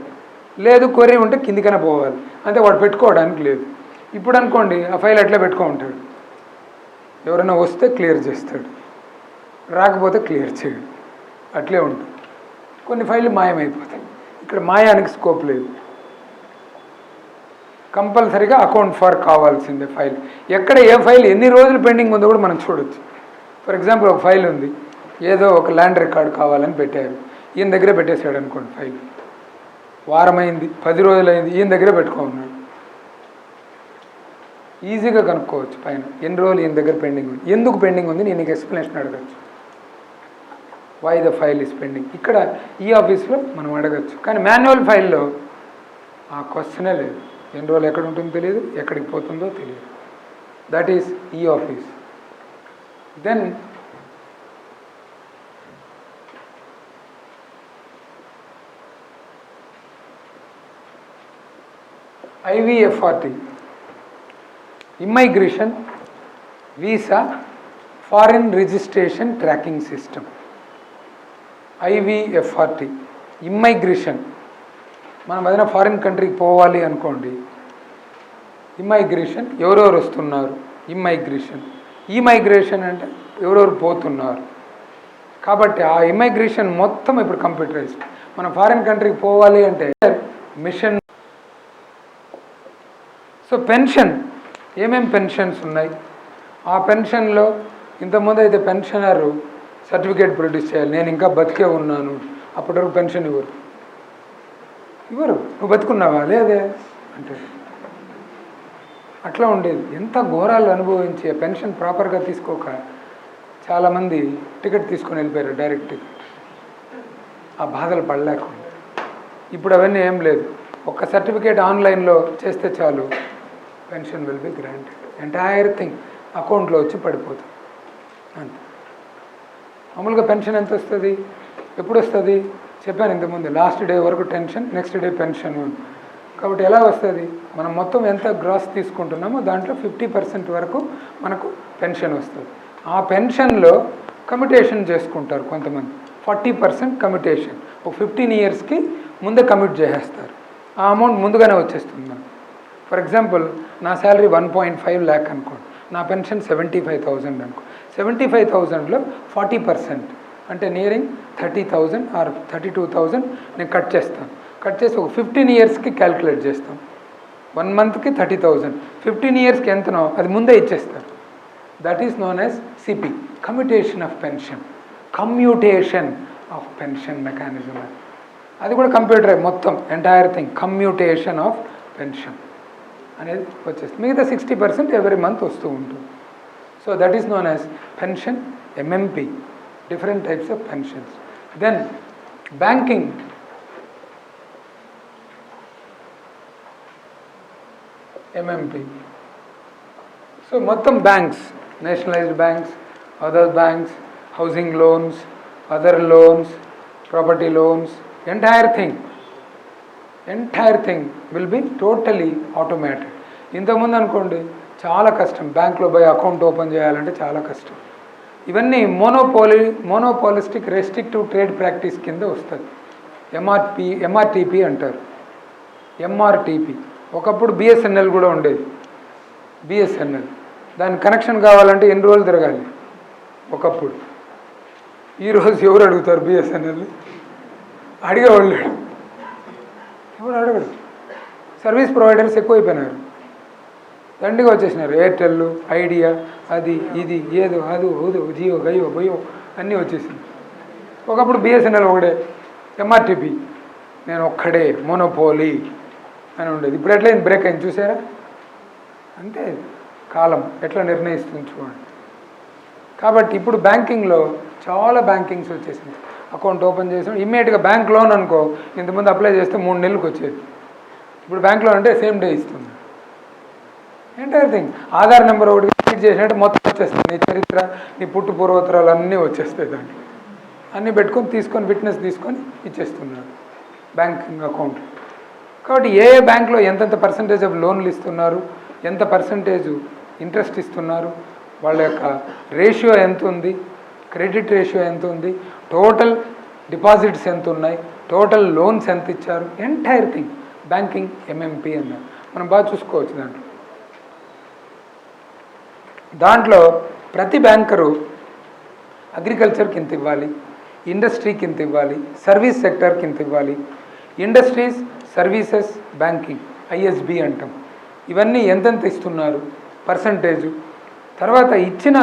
లేదు కొరీ ఉంటే కిందికైనా పోవాలి, అంటే వాడు పెట్టుకోవడానికి లేదు. ఇప్పుడు అనుకోండి ఆ ఫైల్ అట్లా పెట్టుకో ఉంటాడు, ఎవరైనా వస్తే క్లియర్ చేస్తాడు, రాకపోతే క్లియర్ చేయడు, అట్లే ఉంటుంది. కొన్ని ఫైళ్ళు మాయమైపోతాయి. ఇక్కడ మాయానికి స్కోప్ లేదు. కంపల్సరీగా అకౌంట్ ఫర్ కావాల్సిందే ఫైల్. ఎక్కడ ఏ ఫైల్ ఎన్ని రోజులు పెండింగ్ ఉందో కూడా మనం చూడొచ్చు. ఫర్ ఎగ్జాంపుల్ ఒక ఫైల్ ఉంది, ఏదో ఒక ల్యాండ్ రికార్డ్ కావాలని పెట్టారు, ఈయన దగ్గరే పెట్టేశాడు అనుకోండి. ఫైల్ వారమైంది, 10 రోజులైంది, ఈయన దగ్గరే పెట్టుకున్నాడు. ఈజీగా కనుక్కోవచ్చు పైన ఎన్ని రోజులు ఈయన దగ్గర పెండింగ్ ఉంది, ఎందుకు పెండింగ్ ఉంది, నేను నీకు ఎక్స్ప్లెనేషన్ అడగచ్చు. Why the file is pending. ఇక్కడ ఈ ఆఫీస్లో మనం అడగచ్చు. కానీ మాన్యువల్ ఫైల్లో ఆ క్వశ్చనే లేదు. ఎన్ని రోజులు ఎక్కడ ఉంటుందో తెలియదు, ఎక్కడికి పోతుందో తెలియదు. That is e office. Then IVFRT, immigration visa foreign registration tracking system. IVFRT immigration. మనం ఏదైనా ఫారిన్ కంట్రీకి పోవాలి అనుకోండి, ఇమ్మైగ్రేషన్ ఎవరెవరు వస్తున్నారు, ఇమ్మైగ్రేషన్ అంటే ఎవరెవరు పోతున్నారు. కాబట్టి ఆ ఇమ్మైగ్రేషన్ మొత్తం ఇప్పుడు కంప్యూటరైజ్డ్. మనం ఫారిన్ కంట్రీకి పోవాలి అంటే మిషన్. సో పెన్షన్, ఏమేమి పెన్షన్స్ ఉన్నాయి, ఆ పెన్షన్లో ఇంతకుముందు అయితే పెన్షనరు సర్టిఫికేట్ ప్రొడ్యూస్ చేయాలి, నేను ఇంకా బతికే ఉన్నాను, అప్పటి వరకు పెన్షన్ ఇవ్వరు. నువ్వు బతుకున్నావా, లేదే అంటే అట్లా ఉండేది. ఎంత ఘోరాలు అనుభవించి పెన్షన్ ప్రాపర్గా తీసుకోక చాలామంది టికెట్ తీసుకొని వెళ్ళిపోయారు, డైరెక్ట్ టికెట్. ఆ బాధలు పడలేకుండా. ఇప్పుడు అవన్నీ ఏం లేదు, ఒక్క సర్టిఫికేట్ ఆన్లైన్లో చేస్తే చాలు, pension will be granted. Entire thing అకౌంట్లో వచ్చి పడిపోతుంది అంతే. మామూలుగా పెన్షన్ ఎంత వస్తుంది, ఎప్పుడు వస్తుంది చెప్పాను ఇంతకుముందు, లాస్ట్ డే వరకు టెన్షన్, నెక్స్ట్ డే పెన్షన్. కాబట్టి ఎలా వస్తుంది, మనం మొత్తం ఎంత గ్రాస్ తీసుకుంటున్నామో దాంట్లో 50% వరకు మనకు పెన్షన్ వస్తుంది. ఆ పెన్షన్లో కమ్యూటేషన్ చేసుకుంటారు కొంతమంది, 40% కమ్యూటేషన్. ఒక 15 ఇయర్స్కి ముందే కమ్యూట్ చేసేస్తారు, ఆ అమౌంట్ ముందుగానే వచ్చేస్తుంది మనకు. ఫర్ ఎగ్జాంపుల్ నా శాలరీ 1.5 lakh అనుకోండి, నా పెన్షన్ 75,000 అనుకో. 75,000లో 40% అంటే నియరింగ్ 30,000 ఆర్ 32,000 నేను కట్ చేస్తాను. కట్ చేసి ఒక 15 ఇయర్స్కి క్యాల్కులేట్ చేస్తాం. 1 మంత్కి 30,000, 15 ఇయర్స్కి ఎంతనో అది ముందే ఇచ్చేస్తారు. That is known as CP, commutation of pension. Commutation of pension mechanism అది కూడా కంప్యూటర్ మొత్తం entire thing commutation of pension అనేది వచ్చేస్తుంది. మిగతా 60% ఎవ్రీ మంత్ వస్తూ ఉంటుంది. So that is known as pension, MMP, different types of pensions. Then banking, MMP. So మొత్తం banks, nationalised banks, other banks, housing loans, other loans, property loans, entire thing will be totally automated. ఇంతకుముందు అనుకోండి చాలా కష్టం, బ్యాంక్లో పోయి account open చేయాలంటే చాలా కష్టం. ఇవన్నీ మోనోపాలిస్టిక్ రెస్ట్రిక్టివ్ ట్రేడ్ ప్రాక్టీస్ కింద వస్తుంది. ఎంఆర్టీపీ అంటారు. ఎంఆర్టీపీ ఒకప్పుడు బిఎస్ఎన్ఎల్ కూడా ఉండేది. బిఎస్ఎన్ఎల్ దాని కనెక్షన్ కావాలంటే ఎన్ని రోజులు తిరగాలి ఒకప్పుడు. ఈరోజు ఎవరు అడుగుతారు బిఎస్ఎన్ఎల్? అడిగేవాళ్ళు ఎవరు అడగడు. సర్వీస్ ప్రొవైడర్స్ ఎక్కువైపోయినారు, దండిగా వచ్చేసినారు. ఎయిర్టెల్, ఐడియా, అది ఇది ఏదో అది ఓదో జియో గయో బయో అన్నీ వచ్చేసింది. ఒకప్పుడు బిఎస్ఎన్ఎల్ ఒకడే, ఎంఆర్టీపీ నేను ఒక్కడే మోనోపోలీ అని ఉండేది. ఇప్పుడు ఎట్లా బ్రేక్ అయింది చూసారా? అంతే, కాలం ఎట్లా నిర్ణయిస్తుంది చూడండి. కాబట్టి ఇప్పుడు బ్యాంకింగ్లో చాలా బ్యాంకింగ్స్ వచ్చేసింది. అకౌంట్ ఓపెన్ చేసాం ఇమ్మీడియట్గా. బ్యాంక్ లోన్ అనుకో, ఇంతకుముందు అప్లై చేస్తే 3 నెలలకు వచ్చేది. ఇప్పుడు బ్యాంక్ లోన్ అంటే సేమ్ డే ఇస్తుంది. Entire thing. ఆధార్ నెంబర్ ఒకటి క్లిక్ చేసినట్టు మొత్తం వచ్చేస్తుంది. నీ చరిత్ర, నీ పుట్టు పూర్వోత్తరాలు అన్నీ వచ్చేస్తాయి దాంట్లో. అన్నీ పెట్టుకొని తీసుకొని విట్నెస్ తీసుకొని ఇచ్చేస్తున్నారు బ్యాంకింగ్ అకౌంట్. కాబట్టి ఏ బ్యాంక్లో ఎంతెంత పర్సంటేజ్ ఆఫ్ లోన్లు ఇస్తున్నారు, ఎంత పర్సంటేజ్ ఇంట్రెస్ట్ ఇస్తున్నారు, వాళ్ళ యొక్క రేషియో ఎంత ఉంది, క్రెడిట్ రేషియో ఎంత ఉంది, టోటల్ డిపాజిట్స్ ఎంత ఉన్నాయి, టోటల్ లోన్స్ ఎంత ఇచ్చారు, ఎంటైర్ థింగ్ బ్యాంకింగ్ ఎంఎంపీ అన్నారు. మనం బాగా చూసుకోవచ్చు. దాంట్లో ప్రతి బ్యాంకరు అగ్రికల్చర్కి ఇంత ఇవ్వాలి, ఇండస్ట్రీకి ఇంత ఇవ్వాలి, సర్వీస్ సెక్టర్కి ఇంత ఇవ్వాలి. ఇండస్ట్రీస్, సర్వీసెస్, బ్యాంకింగ్, ఐఎస్బి అంటాం. ఇవన్నీ ఎంతెంత ఇస్తున్నారు పర్సంటేజు, తర్వాత ఇచ్చిన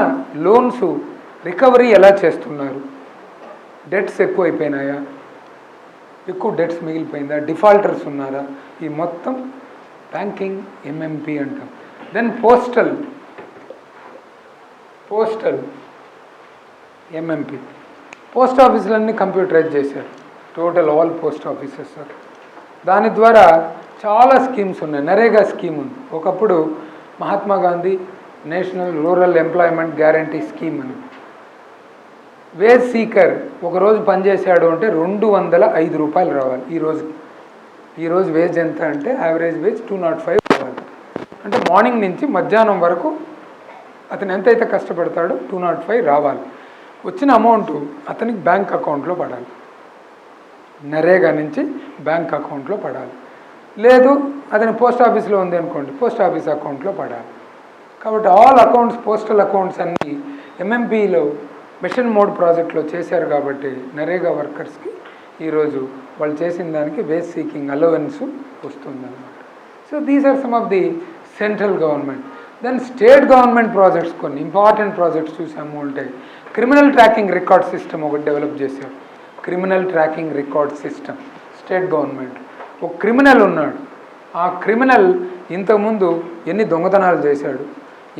లోన్స్ రికవరీ ఎలా చేస్తున్నారు, డెట్స్ ఎక్కువైపోయినాయా, ఎక్కువ డెట్స్ మిగిలిపోయిందా, డిఫాల్టర్స్ ఉన్నారా, ఈ మొత్తం బ్యాంకింగ్ ఎంఎంపీ అంటాం. Then postal MMP. పోస్ట్ ఆఫీసులన్నీ కంప్యూటరైజ్ చేశారు, టోటల్ ఆల్ పోస్ట్ ఆఫీసెస్. దాని ద్వారా చాలా స్కీమ్స్ ఉన్నాయి. నరేగా స్కీమ్ ఉంది. ఒకప్పుడు Mahatma Gandhi national rural employment guarantee scheme అని. వేజ్ సీకర్ ఒకరోజు పనిచేశాడు అంటే 205 రూపాయలు రావాలి. ఈరోజు వేజ్ ఎంత అంటే యావరేజ్ వేజ్ 205 రావాలి. అంటే మార్నింగ్ నుంచి మధ్యాహ్నం వరకు అతను ఎంతైతే కష్టపడతాడో 205 రావాలి. వచ్చిన అమౌంట్ అతనికి బ్యాంక్ అకౌంట్లో పడాలి. నరేగా నుంచి బ్యాంక్ అకౌంట్లో పడాలి. లేదు అతని పోస్ట్ ఆఫీస్లో ఉంది అనుకోండి, పోస్ట్ ఆఫీస్ అకౌంట్లో పడాలి. కాబట్టి ఆల్ అకౌంట్స్, పోస్టల్ అకౌంట్స్ అన్నీ ఎంఎంపీలో మిషన్ మోడ్ ప్రాజెక్ట్లో చేశారు. కాబట్టి నరేగా వర్కర్స్కి ఈరోజు వాళ్ళు చేసిన దానికి వేజ్ సీకింగ్ అలవెన్స్ వస్తుందన్నమాట. So these are some of the central government. Then state government projects, కొన్ని ఇంపార్టెంట్ ప్రాజెక్ట్స్ చూసాము అంటే క్రిమినల్ ట్రాకింగ్ రికార్డ్ సిస్టమ్ ఒకటి డెవలప్ చేశారు. Criminal tracking record system state government. ఒక క్రిమినల్ ఉన్నాడు, ఆ క్రిమినల్ ఇంతకుముందు ఎన్ని దొంగతనాలు చేశాడు,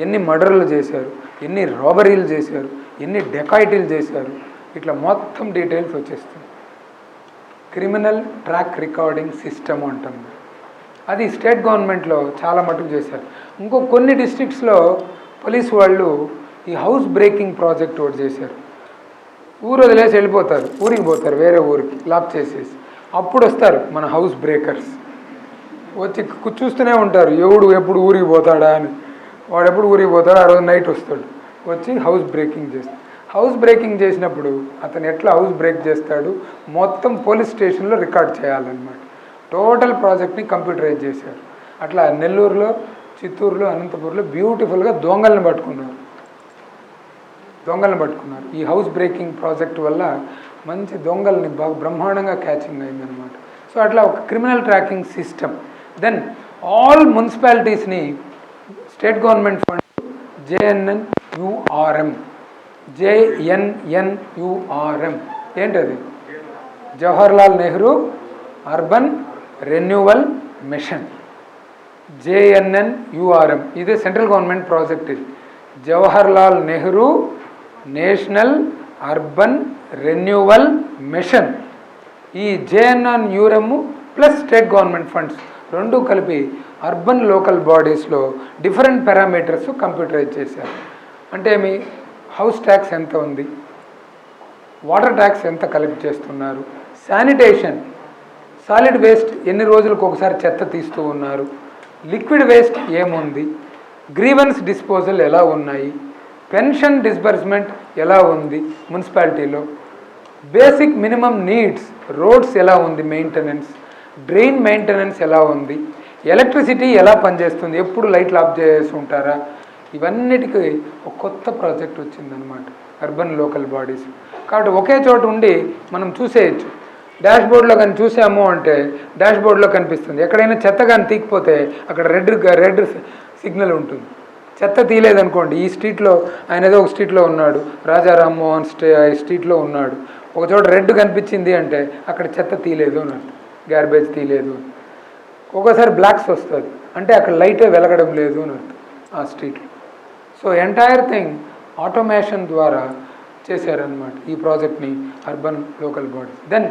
ఎన్ని మర్డర్లు చేశారు, ఎన్ని రాబరీలు చేశారు, ఎన్ని డెకాయిటీలు చేశారు, ఇట్లా మొత్తం డీటెయిల్స్ వచ్చేస్తుంది. క్రిమినల్ ట్రాక్ రికార్డింగ్ సిస్టమ్ అంటాం. అది స్టేట్ గవర్నమెంట్లో చాలా మటుకు చేశారు. ఇంకో కొన్ని డిస్ట్రిక్ట్స్లో పోలీస్ వాళ్ళు ఈ హౌస్ బ్రేకింగ్ ప్రాజెక్ట్ ఒకటి చేశారు. ఊరు వదిలేసి వెళ్ళిపోతారు, ఊరికి పోతారు, వేరే ఊరికి లాక్ చేసేసి. అప్పుడు వస్తారు మన హౌస్ బ్రేకర్స్, వచ్చి చూస్తూనే ఉంటారు ఎప్పుడు ఊరికి పోతాడా అని. వాడు ఎప్పుడు ఊరికి పోతాడో ఆ రోజు నైట్ వస్తాడు, వచ్చి హౌస్ బ్రేకింగ్ చేస్తాడు. హౌస్ బ్రేకింగ్ చేసినప్పుడు అతను ఎట్లా హౌస్ బ్రేక్ చేస్తాడు మొత్తం పోలీస్ స్టేషన్లో రికార్డ్ చేయాలన్నమాట. టోటల్ ప్రాజెక్ట్ని కంప్యూటరైజ్ చేశారు. అట్లా నెల్లూరులో, చిత్తూరులో, అనంతపూర్లో బ్యూటిఫుల్గా దొంగలను పట్టుకున్నారు. ఈ హౌస్ బ్రేకింగ్ ప్రాజెక్ట్ వల్ల మంచి దొంగల్ని బాగా బ్రహ్మాండంగా క్యాచింగ్ అయిందనమాట. సో అట్లా ఒక criminal tracking system. Then all మున్సిపాలిటీస్ని స్టేట్ గవర్నమెంట్ ఫండ్ జేఎన్ఎన్యుఆర్ఎం ఏంటది? Jawaharlal Nehru urban renewal mission, JNNURM. ఇదే సెంట్రల్ గవర్నమెంట్ ప్రాజెక్ట్. ఇది Jawaharlal Nehru national urban renewal mission. ఈ JNNURM plus state government funds రెండు కలిపి అర్బన్ లోకల్ బాడీస్లో డిఫరెంట్ పారామీటర్స్ కంప్యూటరైజ్ చేశారు. అంటే మీ హౌస్ ట్యాక్స్ ఎంత ఉంది, వాటర్ ట్యాక్స్ ఎంత కలెక్ట్ చేస్తున్నారు, శానిటేషన్, సాలిడ్ వేస్ట్ ఎన్ని రోజులకు ఒకసారి చెత్త తీస్తూ ఉన్నారు, లిక్విడ్ వేస్ట్ ఏముంది, గ్రీవెన్స్ డిస్పోజల్ ఎలా ఉన్నాయి, పెన్షన్ డిస్బర్స్మెంట్ ఎలా ఉంది మున్సిపాలిటీలో, బేసిక్ మినిమం నీడ్స్, రోడ్స్ ఎలా ఉంది మెయింటెనెన్స్, డ్రైన్ మెయింటెనెన్స్ ఎలా ఉంది, ఎలక్ట్రిసిటీ ఎలా పనిచేస్తుంది, ఎప్పుడు లైట్లు ఆఫ్ చేసి ఉంటారా, ఇవన్నిటికీ ఒక కొత్త ప్రాజెక్ట్ వచ్చిందనమాట అర్బన్ లోకల్ బాడీస్. కాబట్టి ఒకే చోట ఉండి మనం చూసేయచ్చు. డాష్ బోర్డ్లో కానీ చూసాము అంటే డాష్ బోర్డ్లో కనిపిస్తుంది. ఎక్కడైనా చెత్త కానీ తీకపోతే అక్కడ రెడ్ సిగ్నల్ ఉంటుంది. చెత్త తీయలేదనుకోండి, ఈ స్ట్రీట్లో ఆయన ఏదో ఒక స్ట్రీట్లో ఉన్నాడు, రాజా రామ్మోహన్ స్ట్రీట్లో ఉన్నాడు, ఒక చోట రెడ్ కనిపించింది అంటే అక్కడ చెత్త తీయలేదు అని అర్థం, గార్బేజ్ తీయలేదు. ఒక్కోసారి బ్లాక్స్ వస్తుంది అంటే అక్కడ లైటే వెలగడం లేదు అని అర్థం ఆ స్ట్రీట్లో. సో ఎంటైర్ థింగ్ ఆటోమేషన్ ద్వారా చేశారనమాట ఈ ప్రాజెక్ట్ని అర్బన్ లోకల్ బాడీస్. దెన్